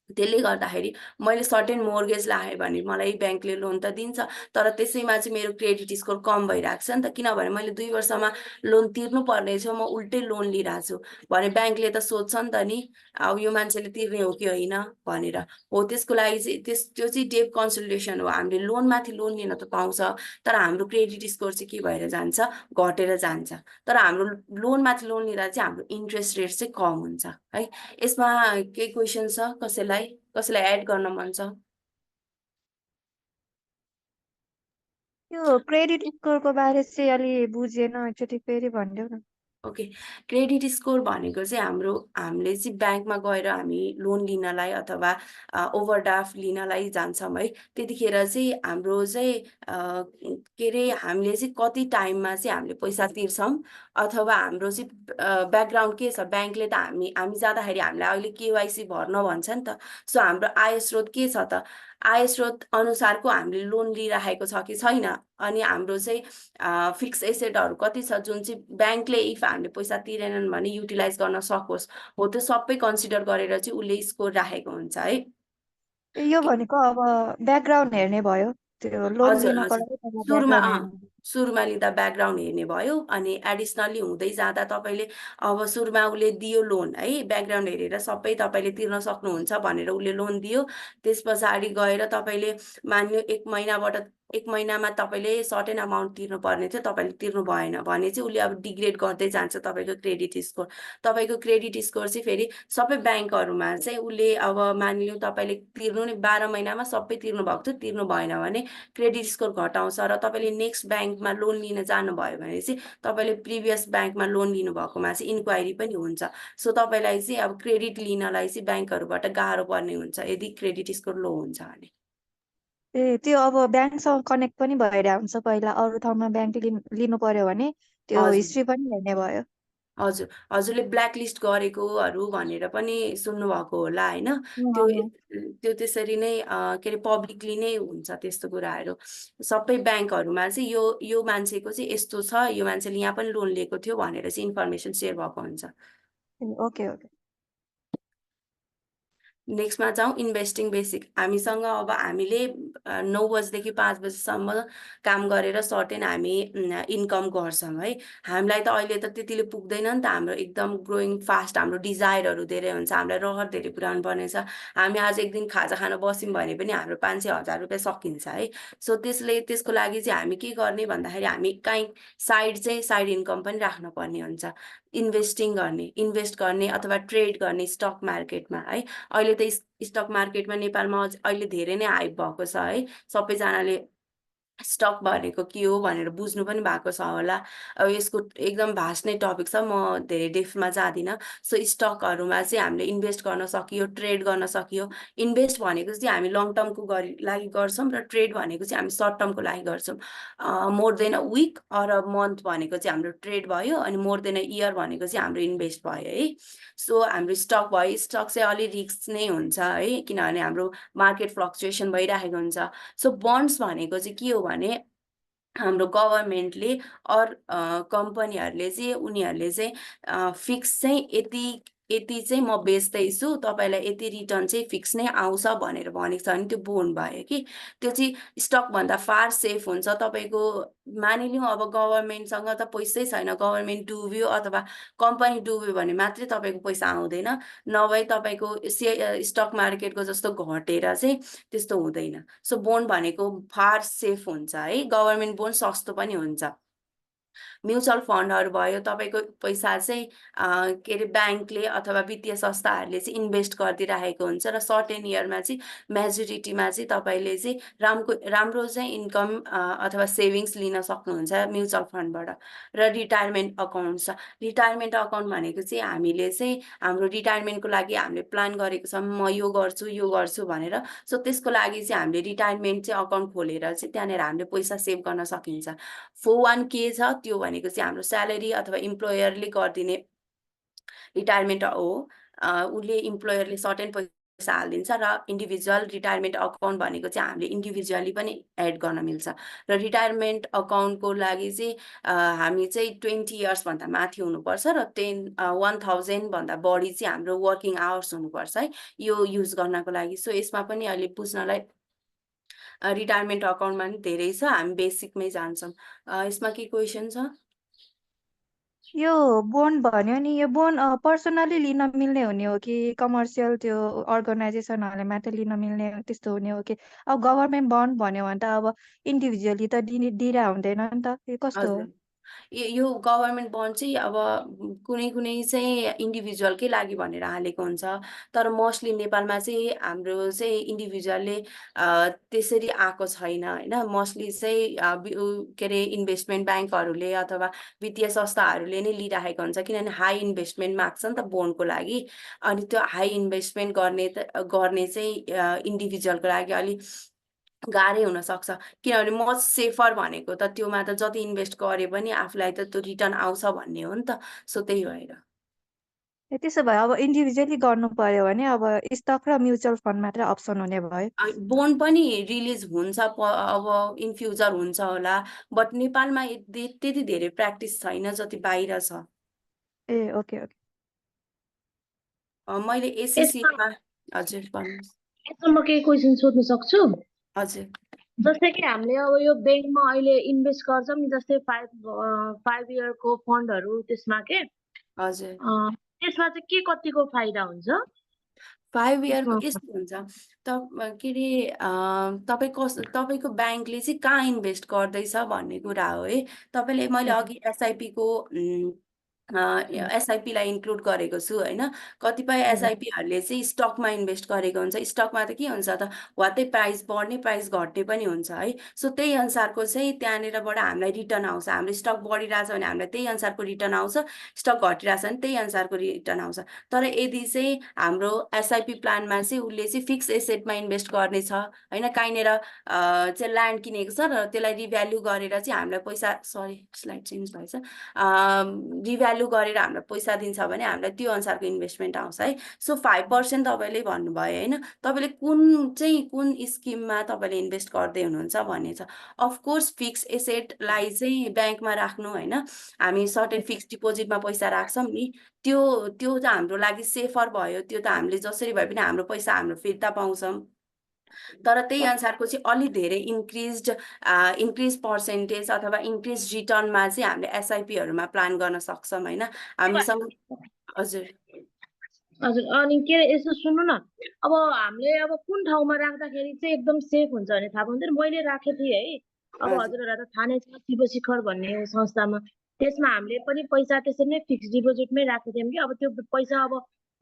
त्यसले गर्दाखेरि मैले सर्टेन मोर्गेज लगाएँ भने मलाई ब्याङ्कले लोन त दिन्छ, तर त्यसैमा चाहिँ मेरो क्रेडिट स्कोर कम भइरहेको छ नि त। किनभने मैले 2 वर्षमा लोन तिर्नु पर्ने छ, म उल्टै लोन लिइरहेको छु भने ब्याङ्कले त सोध्छ नि त नि, अब यो मान्छेले तिर्ने हो कि होइन भनेर। हो त्यसको लागि चाहिँ त्यो चाहिँ डेप कन्सोलिडेसन हो। हामीले लोनमाथि लोन लिन त पाउँछ, तर हाम्रो क्रेडिट स्कोर चाहिँ के भएर जान्छ? घटेर जान्छ। तर हाम्रो लोनमाथि लोन लिँदा चाहिँ हाम्रो इन्ट्रेस्ट रेट चाहिँ कम हुन्छ है। यसमा केही क्वेसन छ कसैलाई एड गर्न मन छ?
त्यो क्रेडिट स्कोरको बारे चाहिँ अलि बुझेन, एकचोटि फेरि भनिदेऊ न।
ओके, क्रेडिट स्कोर भनेको चाहिँ हामीले चाहिँ ब्याङ्कमा गएर हामी लोन लिनलाई अथवा ओभरड्राफ्ट लिनलाई जान्छौँ है। त्यतिखेर चाहिँ हाम्रो चाहिँ के अरे हामीले चाहिँ कति टाइममा चाहिँ हामीले पैसा तिर्छौँ अथवा हाम्रो चाहिँ ब्याकग्राउन्ड के छ। ब्याङ्कले त हामी जाँदाखेरि हामीलाई अहिले केवाइसी भर्न भन्छ नि त। सो हाम्रो आय स्रोत के छ त? आय स्रोत अनुसारको हामीले लोन लिइराखेको छ कि छैन, अनि हाम्रो चाहिँ फिक्स एसेटहरू कति छ जुन चाहिँ ब्याङ्कले इफ हामीले पैसा तिरेनन् भने युटिलाइज गर्न सकोस्, हो त्यो सबै कन्सिडर गरेर चाहिँ उसले स्कोर राखेको हुन्छ है।
यो भनेको अब ब्याकग्राउन्ड हेर्ने भयो, त्यो लोन
हजुर
लिनको
हजुर,
लागि तपाईँ
सुरुमा
ब्याकग्राउन्ड हेर्ने भयो।
सुरुमा लिँदा ब्याकग्राउन्ड हेर्ने भयो, अनि एडिसनली हुँदै जाँदा तपाईँले अब सुरुमा उसले दियो लोन है, ब्याकग्राउन्ड हेरेर सबै तपाईँले तिर्न सक्नुहुन्छ भनेर उसले लोन दियो। त्यस पछाडि गएर तपाईँले मान्यो 1 महिनामा तपाईँले सर्टेन अमाउन्ट तिर्नु पर्ने थियो, तपाईँले तिर्नु भएन भने चाहिँ उसले अब डिग्रेड गर्दै जान्छ तपाईँको क्रेडिट स्कोर। तपाईँको क्रेडिट स्कोर चाहिँ फेरि सबै ब्याङ्कहरूमा चाहिँ उसले अब मानिलिउँ तपाईँले तिर्नु नि 12 महिनामा सबै तिर्नु भएको थियो, तिर्नु भएन भने क्रेडिट स्कोर घटाउँछ र तपाईँले नेक्स्ट ब्याङ्कमा लोन लिन जानुभयो भने चाहिँ तपाईँले प्रिभियस ब्याङ्कमा लोन लिनुभएकोमा चाहिँ इन्क्वायरी पनि हुन्छ। सो तपाईँलाई चाहिँ अब क्रेडिट लिनलाई चाहिँ ब्याङ्कहरूबाट गाह्रो पर्ने हुन्छ यदि क्रेडिट स्कोर लो हुन्छ भने।
त्यो अब ब्याङ्कसँग कनेक्ट पनि भइरहेको हुन्छ। पहिला अरू ठाउँमा ब्याङ्क लिनु पर्यो भने त्यो
हजुर
हिस्ट्री पनि हेर्ने भयो।
हजुर, हजुरले ब्ल्याकलिस्ट गरेकोहरू भनेर पनि सुन्नुभएको होला होइन। त्यो
अँ,
त्यो त्यसरी नै के अरे पब्लिकली नै हुन्छ त्यस्तो कुराहरू। सबै ब्याङ्कहरूमा चाहिँ यो मान्छेको चाहिँ यस्तो छ, यो मान्छेले यहाँ पनि लोन लिएको थियो भनेर चाहिँ इन्फर्मेसन सेयर भएको हुन्छ।
Okay okay.
नेक्स्टमा जाउँ, इन्भेस्टिङ बेसिक। हामीसँग अब हामीले 9 बजीदेखि 5 बजीसम्म काम गरेर सर्टेन हामी इन्कम गर्छौँ है। हामीलाई त अहिले त त्यतिले पुग्दैन नि त। हाम्रो एकदम ग्रोइङ फास्ट, हाम्रो डिजायरहरू धेरै हुन्छ, हामीलाई रहर धेरै पुऱ्याउनु पर्ने छ। हामी आज एक दिन खाजा खान बस्यौँ भने पनि हाम्रो 500-1000 रुपियाँ सकिन्छ है। सो त्यसको लागि चाहिँ हामी के गर्ने भन्दाखेरि हामी साइड इन्कम पनि राख्नु पर्ने हुन्छ। इन्भेस्ट गर्ने अथवा ट्रेड गर्ने स्टक मार्केटमा है। अहिले त स्टक मार्केटमा नेपालमा अहिले धेरै नै हाइप भएको छ है। सबैजनाले स्टक भनेको के हो भनेर बुझ्नु पनि भएको छ होला। अब यसको एकदम भास्ट नै टपिक छ, म धेरै डेप्थमा जाँदिनँ। सो स्टकहरूमा चाहिँ हामीले इन्भेस्ट गर्न सकियो, ट्रेड गर्न सकियो। इन्भेस्ट भनेको चाहिँ हामी लङ टर्मको लागि गर्छौँ र ट्रेड भनेको चाहिँ हामी सर्ट टर्मको लागि गर्छौँ। More than a week or a month भनेको चाहिँ हाम्रो ट्रेड भयो, अनि मोर देन अ इयर भनेको चाहिँ हाम्रो इन्भेस्ट भयो है। सो हाम्रो स्टक भयो, स्टक चाहिँ अलि रिस्क नै हुन्छ है, किनभने हाम्रो मार्केट फ्लक्चुएसन भइरहेको हुन्छ। सो बन्ड्स भनेको चाहिँ के हो भने हाम्रो गभर्मेन्टले कम्पनीहरूले चाहिँ उनीहरूले चाहिँ फिक्स चाहिँ यति चाहिँ म बेच्दैछु, तपाईँलाई यति रिटर्न चाहिँ फिक्स नै आउँछ भनेर भनेको छ भने त्यो बोन्ड भयो कि त्यो चाहिँ स्टकभन्दा फार सेफ हुन्छ तपाईँको। मानिलिउँ अब गभर्मेन्टसँग त पैसै छैन, गभर्मेन्ट डुब्यो अथवा कम्पनी डुब्यो भने मात्रै तपाईँको पैसा आउँदैन, नभए तपाईँको स्टक मार्केटको जस्तो घटेर चाहिँ त्यस्तो हुँदैन। सो बोन्ड भनेको फार सेफ हुन्छ है, गभर्मेन्ट बोन्ड सस्तो पनि हुन्छ। म्युचुअल फन्डहरू भयो, तपाईँको पैसा चाहिँ के अरे ब्याङ्कले अथवा वित्तीय संस्थाहरूले चाहिँ इन्भेस्ट गरिदिइराखेको हुन्छ र सर्टेन इयरमा चाहिँ मेजोरिटीमा चाहिँ तपाईँले चाहिँ राम्रो चाहिँ इन्कम अथवा सेभिङ्स लिन सक्नुहुन्छ म्युचुअल फन्डबाट। र रिटायरमेन्ट अकाउन्ट छ। रिटायरमेन्ट अकाउन्ट भनेको चाहिँ हामीले चाहिँ हाम्रो रिटायरमेन्टको लागि हामीले प्लान गरेको छौँ, म यो गर्छु भनेर। सो त्यसको लागि चाहिँ हामीले रिटायरमेन्ट चाहिँ अकाउन्ट खोलेर चाहिँ त्यहाँनिर हामीले पैसा सेभ गर्न सकिन्छ। 401k छ, त्यो भनेको चाहिँ हाम्रो स्यालेरी अथवा इम्प्लोयरले गरिदिने रिटायरमेन्ट हो। उसले इम्प्लोयरले सर्टेन पैसा हालिदिन्छ र इन्डिभिजुअल रिटायरमेन्ट अकाउन्ट भनेको चाहिँ हामीले इन्डिभिजुअली पनि एड गर्न मिल्छ। र रिटायरमेन्ट अकाउन्टको लागि चाहिँ हामी चाहिँ 20 इयर्सभन्दा माथि हुनुपर्छ र 1000 भन्दा बढी चाहिँ हाम्रो वर्किङ आवर्स हुनुपर्छ है यो युज गर्नको लागि। सो यसमा पनि अहिले बुझ्नलाई रिटायरमेन्ट अकाउन्टमा पनि धेरै छ, हामी बेसिकमै जान्छौँ। यसमा के क्वेसन छ?
यो बोन्ड भन्यो नि, यो बोन्ड पर्सनली लिन मिल्ने हुने हो कि कमर्सियल त्यो अर्गनाइजेसनहरूले मात्रै लिन मिल्ने त्यस्तो हुने हो कि? अब गभर्मेन्ट बन्ड भन्यो भने त अब इन्डिभिजुअली त दिइरह हुँदैन नि त, यो कस्तो हो?
हजुर, यो गभर्मेन्ट बन्ड चाहिँ अब कुनै कुनै चाहिँ इन्डिभिजुअलकै लागि भनेर हालेको हुन्छ, तर मोस्टली नेपालमा चाहिँ हाम्रो चाहिँ इन्डिभिजुअलले त्यसरी आएको छैन होइन। मोस्टली चाहिँ के अरे इन्भेस्टमेन्ट ब्याङ्कहरूले अथवा वित्तीय संस्थाहरूले नै लिइराखेको हुन्छ, किनभने हाई इन्भेस्टमेन्ट माग्छ नि त बोन्डको लागि। अनि त्यो हाई इन्भेस्टमेन्ट गर्ने चाहिँ इन्डिभिजुअलको लागि अलिक गाह्रै हुनसक्छ, किनभने मोस्ट सेफर भनेको त त्योमा त जति इन्भेस्ट गरे पनि आफूलाई त त्यो रिटर्न आउँछ भन्ने हो नि त। सो त्यही भएर
त्यसो भए अब इन्डिभिजुअली गर्नु पर्यो भने अब स्टक र म्युचुअल फन्ड मात्रै अप्सन हुने भयो।
बोन्ड पनि रिलिज हुन्छ अब इन फ्युचर हुन्छ होला, बट नेपालमा त्यति धेरै प्र्याक्टिस छैन जति बाहिर छ।
ए ओके ओके।
मैले एसएससीमा हजुर भन्नुहोस्।
यसमा म केही क्वेसन सोध्न सक्छु?
हजुर
जस्तै कि हामीले अब यो ब्याङ्कमा अहिले इन्भेस्ट गर्छौँ नि, जस्तै 5 इयरको फन्डहरू त्यसमा के
हजुर
त्यसमा चाहिँ के कतिको फाइदा हुन्छ?
5 इयरको यस्तो हुन्छ के अरे तपाईँको ब्याङ्कले चाहिँ कहाँ इन्भेस्ट गर्दैछ भन्ने कुरा हो है। तपाईँले मैले अघि एसआइपीको एसआइपीलाई इन्क्लुड गरेको छु होइन। कतिपय एसआइपीहरूले चाहिँ स्टकमा इन्भेस्ट गरेको हुन्छ, स्टकमा त के हुन्छ त वात्तै प्राइस बढ्ने प्राइस घट्ने पनि हुन्छ है। सो त्यही अनुसारको चाहिँ त्यहाँनिरबाट हामीलाई रिटर्न आउँछ। हाम्रो स्टक बढिरहेछ भने हामीलाई त्यही अनुसारको रिटर्न आउँछ, स्टक घटिरहेछ भने त्यही अनुसारको रिटर्न आउँछ। तर यदि चाहिँ हाम्रो एसआइपी प्लानमा चाहिँ उसले चाहिँ फिक्स एसेटमा इन्भेस्ट गर्नेछ होइन, कहीँनिर चाहिँ ल्यान्ड किनेको छ र त्यसलाई रिभ्याल्यु गरेर चाहिँ हामीलाई पैसा स्लाइड चेन्ज भएछ, रिभ्याल्यु गरेर हामीलाई पैसा दिन्छ भने हामीलाई त्यो अनुसारको इन्भेस्टमेन्ट आउँछ है। सो 5% तपाईँले भन्नुभयो होइन, तपाईँले कुन स्किममा तपाईँले इन्भेस्ट गर्दै हुनुहुन्छ भन्ने छ। अफकोर्स फिक्स एसेटलाई चाहिँ ब्याङ्कमा राख्नु होइन, हामी सर्टेन फिक्स डिपोजिटमा पैसा राख्छौँ नि, त्यो त हाम्रो लागि सेफर भयो। त्यो त हामीले जसरी भए पनि हाम्रो पैसा हाम्रो फिर्ता पाउँछौँ। तर त्यही अनुसारको चाहिँ अलिक धेरै इन्क्रिज पर्सेन्टेज अथवा इन्क्रिज रिटर्नमा चाहिँ हामीले एसआइपीहरूमा प्लान गर्न सक्छौँ होइन हामीसँग। हजुर
हजुर, अनि के अरे यसो सुन्नु न, अब हामीले अब कुन ठाउँमा राख्दाखेरि चाहिँ एकदम सेफ हुन्छ भने थाहा पाउँदैन। मैले राखेको थिएँ है, अब
हजुर
हजुरहरूलाई त थाहा नै छ, शिवशिखर भन्ने संस्थामा। त्यसमा हामीले पनि पैसा त्यसरी नै फिक्स डिपोजिटमै राखेको थियौँ कि अब त्यो पैसा अब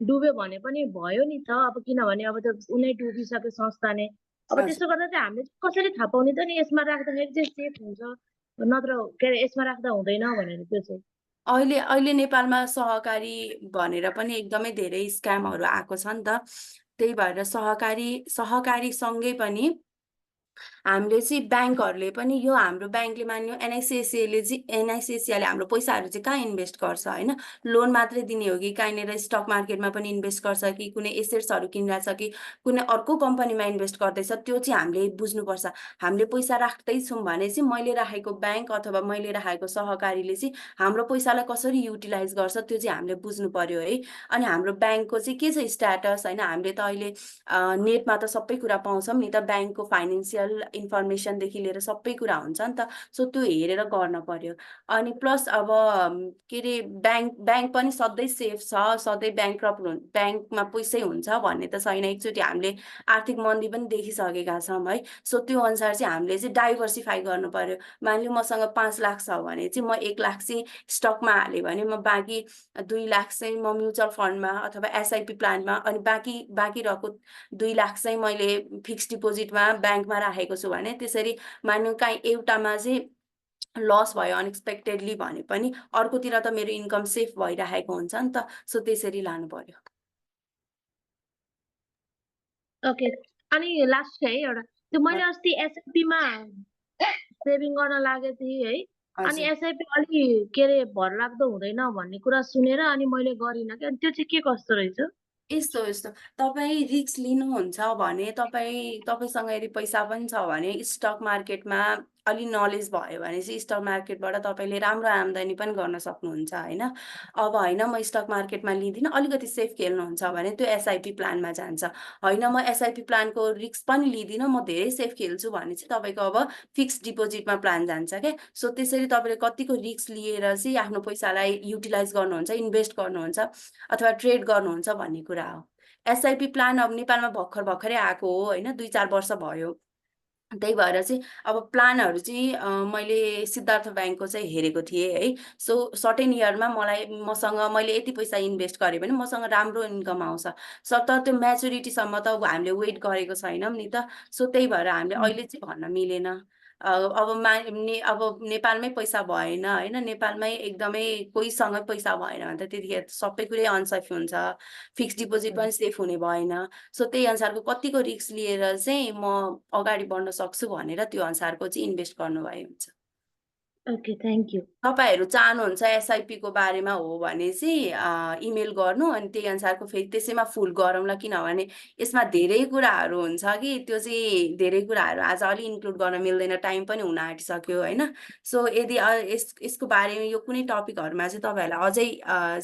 डुब्यो भने पनि भयो नि त, अब किनभने अब त्यो उनै डुबिसक्यो संस्था नै। अब
हजुर
त्यसो गर्दा चाहिँ हामीले कसरी थाहा पाउने त नि यसमा राख्दाखेरि चाहिँ सेफ हुन्छ, नत्र के अरे यसमा राख्दा हुँदैन भनेर? त्यो चाहिँ
अहिले नेपालमा सहकारी भनेर पनि एकदमै धेरै स्क्यामहरू आएको छ नि त। त्यही भएर सहकारीसँगै पनि हामीले चाहिँ ब्याङ्कहरूले पनि यो हाम्रो ब्याङ्कले मान्यो एनआइसिएसिएले चाहिँ एनआइसिएसिआईले हाम्रो पैसाहरू चाहिँ कहाँ इन्भेस्ट गर्छ होइन, लोन मात्रै दिने हो कि कहीँनिर स्टक मार्केटमा पनि इन्भेस्ट गर्छ कि कुनै एसेट्सहरू किनिरहेछ कि कुनै अर्को कम्पनीमा इन्भेस्ट गर्दैछ, त्यो चाहिँ हामीले बुझ्नुपर्छ। हामीले पैसा राख्दैछौँ भने चाहिँ मैले राखेको ब्याङ्क अथवा मैले राखेको सहकारीले चाहिँ हाम्रो पैसालाई कसरी युटिलाइज गर्छ त्यो चाहिँ हामीले बुझ्नु पर्यो है। अनि हाम्रो ब्याङ्कको चाहिँ के छ स्ट्याटस होइन, हामीले त अहिले नेटमा त सबै कुरा पाउँछौँ नि त, ब्याङ्कको फाइनेन्सियल इन्फर्मेसनदेखि लिएर सबै कुरा हुन्छ नि त, सो त्यो हेरेर गर्न पर्यो। अनि प्लस अब के अरे ब्याङ्क पनि सधैँ सेफ छ, सधैँ ब्याङ्कमा पैसै हुन्छ भन्ने त छैन। एकचोटि हामीले आर्थिक मन्दी पनि देखिसकेका छौँ है, सो त्यो अनुसार चाहिँ हामीले चाहिँ डाइभर्सिफाई गर्नु पर्यो। मानिलिउँ मसँग 5 लाख छ भने चाहिँ म 1 लाख चाहिँ स्टकमा हालेँ भने म बाँकी 2 लाख चाहिँ म म्युचुअल फन्डमा अथवा एसआइपी प्लानमा, अनि बाँकी रहेको 2 लाख चाहिँ मैले फिक्स डिपोजिटमा ब्याङ्कमा राखेको छु भने, त्यसरी मान्नु काहीँ एउटामा चाहिँ लस भयो अनएक्सपेक्टेडली भने पनि अर्कोतिर त मेरो इन्कम सेफ भइरहेको हुन्छ नि त, सो त्यसरी लानु पर्यो।
ओके, अनि लास्ट है एउटा, त्यो मैले अस्ति एसआइपी मा सेभिङ गर्न लागेको थिएँ है, अनि
हजुर।
एसआइपी अलि के अरे भरलाग्दो हुँदैन भन्ने कुरा सुनेर अनि मैले गरिनँ कि, अनि त्यो चाहिँ के कस्तो रहेछ?
यस्तो यस्तो तपाईँ रिस्क लिनुहुन्छ भने तपाईँसँग यदि पैसा पनि छ भने स्टक मार्केटमा अलि नलेज भयो भने चाहिँ स्टक मार्केटबाट तपाईँले राम्रो आम्दानी पनि गर्न सक्नुहुन्छ होइन। अब होइन म स्टक मार्केटमा लिँदिनँ, अलिकति सेफ खेल्नुहुन्छ भने त्यो एसआइपी प्लानमा जान्छ। होइन म एसआइपी प्लानको रिस्क पनि लिँदिनँ, म धेरै सेफ खेल्छु भने चाहिँ तपाईँको अब फिक्स डिपोजिटमा प्लान जान्छ क्या। सो त्यसरी तपाईँले कतिको रिस्क लिएर चाहिँ आफ्नो पैसालाई युटिलाइज गर्नुहुन्छ, इन्भेस्ट गर्नुहुन्छ अथवा ट्रेड गर्नुहुन्छ भन्ने कुरा हो। एसआइपी प्लान अब नेपालमा भर्खरै आएको हो होइन, 2-4 वर्ष भयो। त्यही भएर चाहिँ अब प्लानहरू चाहिँ मैले सिद्धार्थ ब्याङ्कको चाहिँ हेरेको थिएँ है। सो सर्टेन इयरमा मसँग मैले यति पैसा इन्भेस्ट गरेँ भने मसँग राम्रो इन्कम आउँछ। तर त्यो म्याचुरिटीसम्म त हामीले वेट गरेको छैनौँ नि त, सो त्यही भएर हामीले अहिले चाहिँ भन्न मिलेन। अब नेपालमै पैसा भएन होइन, नेपालमै एकदमै कोहीसँगै पैसा भएन भने त त्यतिखेर सबै कुरै अनसेफ हुन्छ, फिक्स डिपोजिट पनि सेफ हुने भएन। सो त्यही अनुसारको कतिको रिस्क लिएर चाहिँ म अगाडि बढ्न सक्छु भनेर त्यो अनुसारको चाहिँ इन्भेस्ट गर्नुभए हुन्छ।
Okay, thank you.
तपाईँहरू चाहनुहुन्छ एसआइपीको बारेमा हो भने चाहिँ इमेल गर्नु, अनि त्यही अनुसारको फेरि त्यसैमा फुल गरौँला, किनभने यसमा धेरै कुराहरू हुन्छ कि त्यो चाहिँ धेरै कुराहरू आज अलि इन्क्लुड गर्न मिल्दैन, टाइम पनि हुन आँटिसक्यो होइन। सो यदि यसको बारेमा यो कुनै टपिकहरूमा चाहिँ तपाईँहरूलाई अझै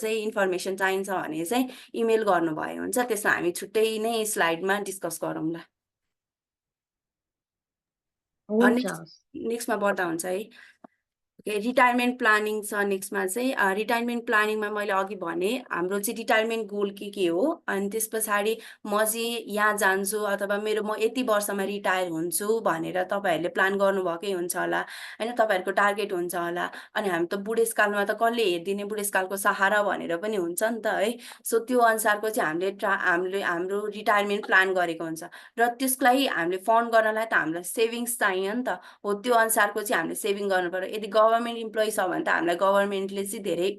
चाहिँ इन्फर्मेसन चाहिन्छ भने चाहिँ इमेल गर्नुभयो हुन्छ, त्यसमा हामी छुट्टै नै स्लाइडमा डिस्कस गरौँला।
हुन्छ।
नेक्स्टमा बढ्दा हुन्छ है। रिटायरमेन्ट प्लानिङ छ नेक्स्टमा चाहिँ। रिटायरमेन्ट प्लानिङमा मैले अघि भने हाम्रो चाहिँ रिटायरमेन्ट गोल के हो, अनि त्यस पछाडि म चाहिँ यहाँ जान्छु अथवा म यति वर्षमा रिटायर हुन्छु भनेर तपाईँहरूले प्लान गर्नुभएकै हुन्छ होला होइन, तपाईँहरूको टार्गेट हुन्छ होला। अनि हामी त बुढेसकालमा त कसले हेरिदिने, बुढेसकालको सहारा भनेर पनि हुन्छ नि त है। सो त्यो अनुसारको चाहिँ हामीले हाम्रो रिटायरमेन्ट प्लान गरेको हुन्छ, र त्यसलाई हामीले फन्ड गर्नलाई त हामीलाई सेभिङ्स चाहियो नि त, हो त्यो अनुसारको चाहिँ हामीले सेभिङ गर्नु पर्यो। यदि गभर्मेन्ट इम्प्लोइ छ भने त हामीलाई गभर्मेन्टले चाहिँ धेरै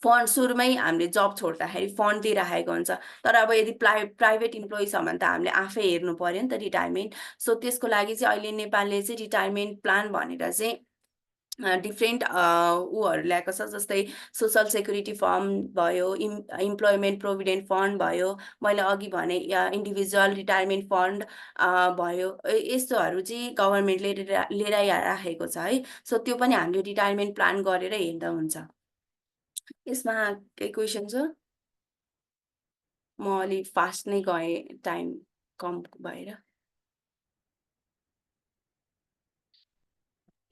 फन्ड सुरुमै हामीले जब छोड्दाखेरि फन्ड दिइराखेको हुन्छ। तर अब यदि प्राइभेट इम्प्लोइ छ भने त हामीले आफै हेर्नु पर्यो नि त रिटायरमेन्ट। सो त्यसको लागि चाहिँ अहिले नेपालले चाहिँ रिटायरमेन्ट प्लान भनेर चाहिँ डिफ्रेन्ट ऊहरू ल्याएको छ, जस्तै सोसल सेक्युरिटी फन्ड भयो, इम्प्लोइमेन्ट प्रोभिडेन्ट फन्ड भयो, मैले अघि भने इन्डिभिजुअल रिटायरमेन्ट फन्ड भयो, यस्तोहरू चाहिँ गभर्मेन्टले लिएर राखेको छ है। सो त्यो पनि हामीले रिटायरमेन्ट प्लान गरेर हेर्दा हुन्छ। यसमा केही क्वेसन छ? म अलिक फास्ट नै गएँ टाइम कम भएर।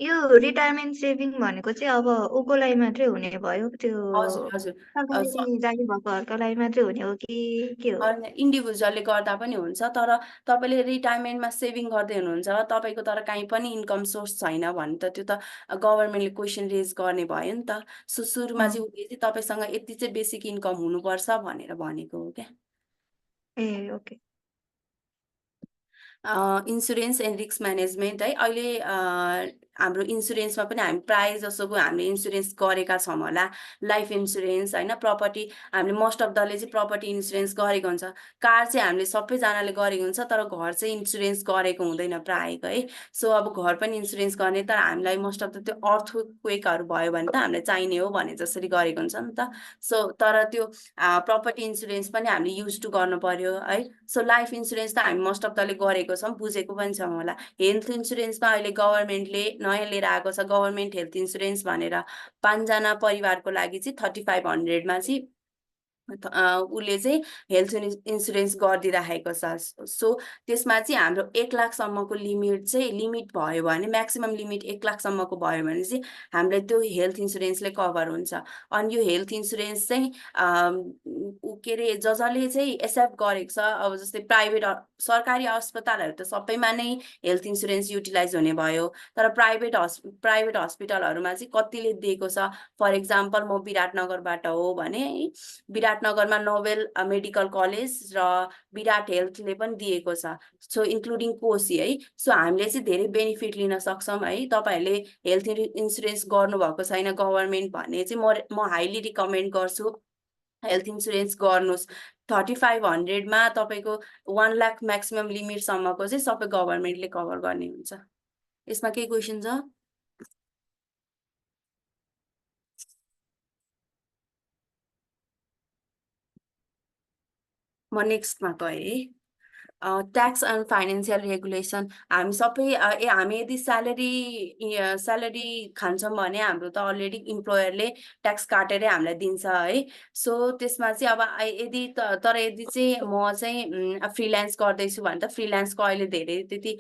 यो रिटायरमेन्ट सेभिङ भनेको चाहिँ अब ऊको लागि मात्रै हुने भयो, त्यो
हजुर हजुर
सरकारी जागिर भएकोहरूको लागि मात्रै हुने हो कि के हो?
इन्डिभिजुअलले गर्दा पनि हुन्छ, तर तपाईँले रिटायरमेन्टमा सेभिङ गर्दै हुनुहुन्छ, तपाईँको तर काहीँ पनि इन्कम सोर्स छैन भने त त्यो त गभर्मेन्टले क्वेसन रेज गर्ने भयो नि त। सो सुरुमा चाहिँ उसले चाहिँ तपाईँसँग यति चाहिँ बेसिक इन्कम हुनुपर्छ भनेर भनेको हो क्या।
ए okay.
Insurance and risk management है। अहिले हाम्रो इन्सुरेन्समा पनि हामी प्रायः जसोको हामीले इन्सुरेन्स गरेका छौँ होला, लाइफ इन्सुरेन्स होइन, प्रपर्टी हामीले मोस्ट अफ दले चाहिँ प्रपर्टी इन्सुरेन्स गरेको हुन्छ। कार चाहिँ हामीले सबैजनाले गरेको हुन्छ, तर घर चाहिँ इन्सुरेन्स गरेको हुँदैन प्रायःको है। सो अब घर पनि इन्सुरेन्स गर्ने, तर हामीलाई मोस्ट अफ द त्यो अर्थक्वेकहरू भयो भने त हामीलाई चाहिने हो भने जसरी गरेको हुन्छ नि त। सो तर त्यो प्रपर्टी इन्सुरेन्स पनि हामीले युज टु गर्नु पर्यो है। सो लाइफ इन्सुरेन्स त हामी मोस्ट अफ दले गरेको छौँ, बुझेको पनि छौँ होला। हेल्थ इन्सुरेन्समा अहिले गभर्मेन्टले नयाँ लिएर आएको छ गभर्मेन्ट हेल्थ इन्सुरेन्स भनेर, 5जना परिवारको लागि चाहिँ 3500मा चाहिँ उसले चाहिँ हेल्थ इन्सुरेन्स गरिदिइराखेको छ। सो त्यसमा चाहिँ हाम्रो 1 लाखसम्मको लिमिट भयो भने, म्याक्सिमम लिमिट 1 लाखसम्मको भयो भने चाहिँ हामीलाई त्यो हेल्थ इन्सुरेन्सले कभर हुन्छ। अनि यो हेल्थ इन्सुरेन्स चाहिँ के अरे जसले चाहिँ एक्सेप्ट गरेको छ, अब जस्तै सरकारी अस्पतालहरू त सबैमा नै हेल्थ इन्सुरेन्स युटिलाइज हुने भयो, तर प्राइभेट हस्पिटलहरूमा चाहिँ कतिले दिएको छ। फर इक्जाम्पल म विराटनगरबाट हो भने विराटनगरमा नोबेल मेडिकल कलेज र विराट हेल्थले पनि दिएको छ, सो इन्क्लुडिङ कोसी है। सो हामीले चाहिँ धेरै बेनिफिट लिन सक्छौँ है। तपाईँहरूले हेल्थ इन्सुरेन्स गर्नुभएको छैन गभर्मेन्ट भने चाहिँ म हाइली रिकमेन्ड गर्छु हेल्थ इन्सुरेन्स गर्नुहोस्। 3500मा तपाईँको 1 लाख म्याक्सिमम लिमिटसम्मको चाहिँ सबै गभर्मेन्टले कभर गर्ने हुन्छ। यसमा केही क्वेसन छ? म नेक्स्टमा गएँ। Tax and financial regulation. हामी सबै हामी यदि स्यालेरी खान्छौँ भने हाम्रो त अलरेडी इम्प्लोयरले ट्याक्स काटेरै हामीलाई दिन्छ है। सो त्यसमा चाहिँ अब तर यदि चाहिँ म चाहिँ फ्रिल्यान्स गर्दैछु भने त फ्रिल्यान्सको अहिले धेरै त्यति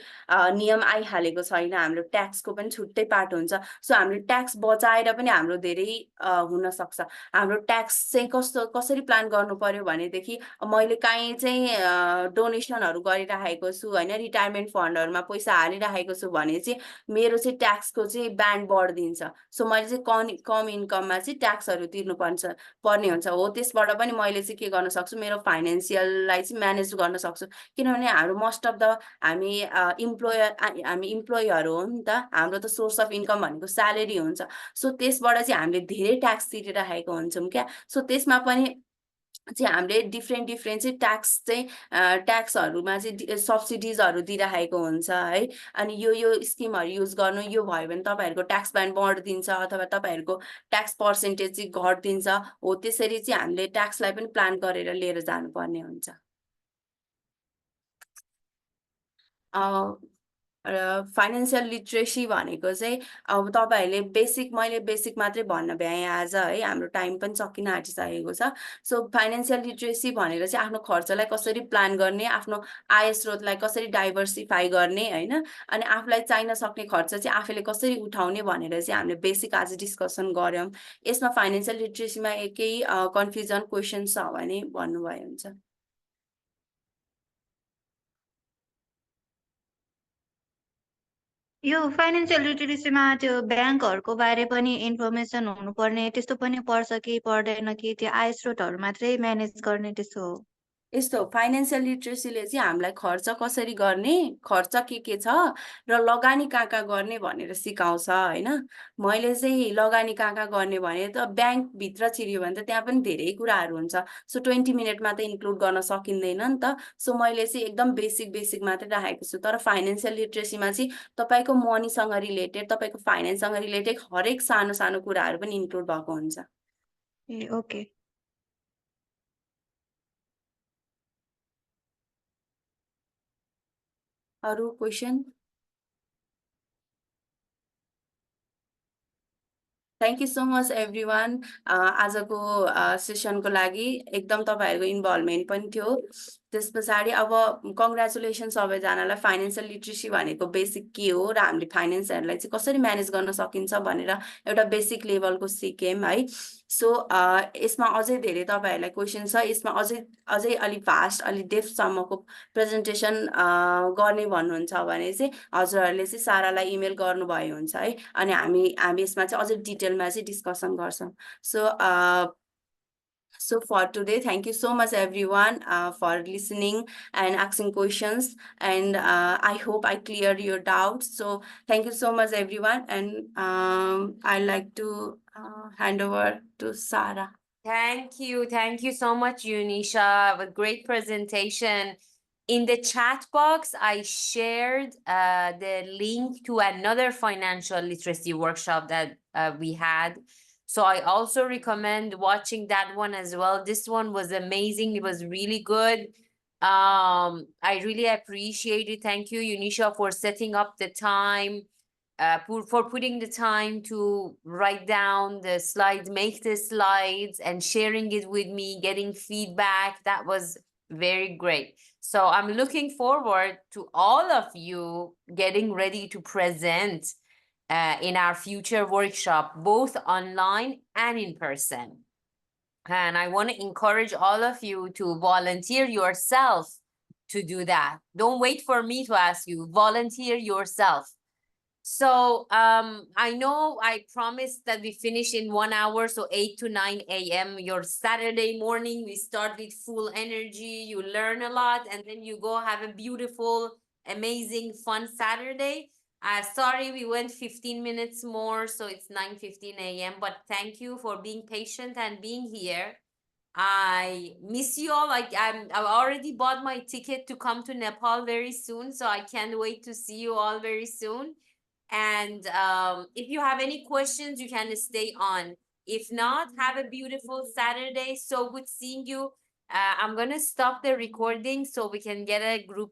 नियम आइहालेको छैन, हाम्रो ट्याक्सको पनि छुट्टै पार्ट हुन्छ। सो हामीले ट्याक्स बचाएर पनि हाम्रो धेरै हुनसक्छ। हाम्रो ट्याक्स चाहिँ कसरी प्लान गर्नु पर्यो भनेदेखि, मैले काहीँ चाहिँ डोनेसनहरू गरिराखेको छु होइन, रिटायरमेन्ट फन्डहरूमा पैसा हालिराखेको छु भने चाहिँ मेरो चाहिँ ट्याक्सको चाहिँ ब्यान्ड बढिदिन्छ। सो मैले चाहिँ कम इन्कममा चाहिँ ट्याक्सहरू पर्ने हुन्छ हो। त्यसबाट पनि मैले चाहिँ के गर्न सक्छु, मेरो फाइनेन्सियललाई चाहिँ म्यानेज गर्न सक्छु। किनभने हाम्रो मोस्ट अफ द हामी इम्प्लोयहरू हो नि त, हाम्रो त सोर्स अफ इन्कम भनेको स्यालेरी हुन्छ। सो त्यसबाट चाहिँ हामीले धेरै ट्याक्स तिरिराखेको हुन्छौँ क्या। सो त्यसमा पनि चाहिँ हामीले डिफ्रेन्ट चाहिँ ट्याक्सहरूमा चाहिँ सब्सिडिजहरू दिइराखेको हुन्छ है। अनि यो स्किमहरू युज गर्नु, यो भयो भने तपाईँहरूको ट्याक्स ब्यान्ड बढिदिन्छ अथवा तपाईँहरूको ट्याक्स पर्सेन्टेज चाहिँ घटिदिन्छ हो। त्यसरी चाहिँ हामीले ट्याक्सलाई पनि प्लान गरेर लिएर जानुपर्ने हुन्छ। फाइनेन्सियल लिट्रेसी भनेको चाहिँ अब तपाईँहरूले मैले बेसिक मात्रै भन्न भ्याएँ आज है, हाम्रो टाइम पनि सकिन आँटिसकेको छ। सो फाइनेन्सियल लिट्रेसी भनेर चाहिँ आफ्नो खर्चलाई कसरी प्लान गर्ने, आफ्नो आय स्रोतलाई कसरी डाइभर्सिफाई गर्ने होइन, अनि आफूलाई चाहिन सक्ने खर्च चाहिँ आफैले कसरी उठाउने भनेर चाहिँ हामीले बेसिक आज डिस्कसन गऱ्यौँ। यसमा फाइनेन्सियल लिट्रेसीमा केही कन्फ्युजन क्वेसन छ भने भन्नुभयो हुन्छ।
यो फाइनेन्सियल लिटरेसीमा त्यो ब्याङ्कहरूको बारे पनि इन्फर्मेसन हुनुपर्ने त्यस्तो पनि पर्छ कि पर्दैन, कि त्यो आय स्रोतहरू मात्रै म्यानेज गर्ने त्यस्तो हो?
यस्तो फाइनेन्सियल लिट्रेसीले चाहिँ हामीलाई खर्च कसरी गर्ने, खर्च के छ र लगानी कहाँ गर्ने भनेर सिकाउँछ होइन। मैले चाहिँ लगानी कहाँ गर्ने भने त ब्याङ्कभित्र छिर्यो भने त त्यहाँ पनि धेरै कुराहरू हुन्छ। सो 20 मिनटमा त इन्क्लुड गर्न सकिँदैन नि त। सो मैले चाहिँ एकदम बेसिक मात्रै राखेको छु। तर फाइनेन्सियल लिट्रेसीमा चाहिँ तपाईँको मनीसँग रिलेटेड, तपाईँको फाइनेन्ससँग रिलेटेड हरेक सानो सानो कुराहरू पनि इन्क्लुड भएको हुन्छ।
ए ओके।
अरू question? Thank you so much every one. आजको सेसनको लागि एकदम तपाईँहरूको इन्भल्भमेन्ट पनि थियो। त्यस पछाडि अब कङ्ग्रेचुलेसन सबैजनालाई। फाइनेन्सियल लिट्रेसी भनेको बेसिक के हो र हामीले फाइनेन्सहरूलाई चाहिँ कसरी म्यानेज गर्न सकिन्छ भनेर एउटा बेसिक लेभलको सिक्यौँ है। सो यसमा अझै धेरै तपाईँहरूलाई क्वेसन छ, यसमा अझै अलिक भास्ट अलिक डेप्थसम्मको प्रेजेन्टेसन गर्ने भन्नुहुन्छ भने चाहिँ हजुरहरूले चाहिँ सारालाई इमेल गर्नुभयो हुन्छ है। अनि हामी यसमा चाहिँ अझै डिटेलमा चाहिँ डिस्कसन गर्छौँ। सो So for today, thank you so much everyone for listening and asking questions. And I hope I cleared your doubts. So thank you so much everyone. And I'd like to hand over to Sarah.
Thank you. Thank you so much, Unisha. A great presentation. In the chat box, I shared the link to another financial literacy workshop that we had. So I also recommend watching that one as well. This one was amazing. It was really good. I really appreciate it. Thank you, Unisha, for setting up the time, for putting the time to write down the slides, make the slides, and sharing it with me, getting feedback. That was very great. So I'm looking forward to all of you getting ready to present in our future workshop, both online and in person. And I want to encourage all of you to volunteer yourself to do that. Don't wait for me to ask you, volunteer yourself. So I know I promised that we finish in 1 hour, so 8 to 9 a.m. Your Saturday morning, we start with full energy. You learn a lot, and then you go have a beautiful, amazing, fun Saturday. Sorry, we went 15 minutes more, so it's 9:15 a.m. But thank you for being patient and being here. I miss you all. I've already bought my ticket to come to Nepal very soon, so I can't wait to see you all very soon. And if you have any questions, you can stay on. If not, have a beautiful Saturday. So good seeing you. I'm gonna stop the recording so we can get a group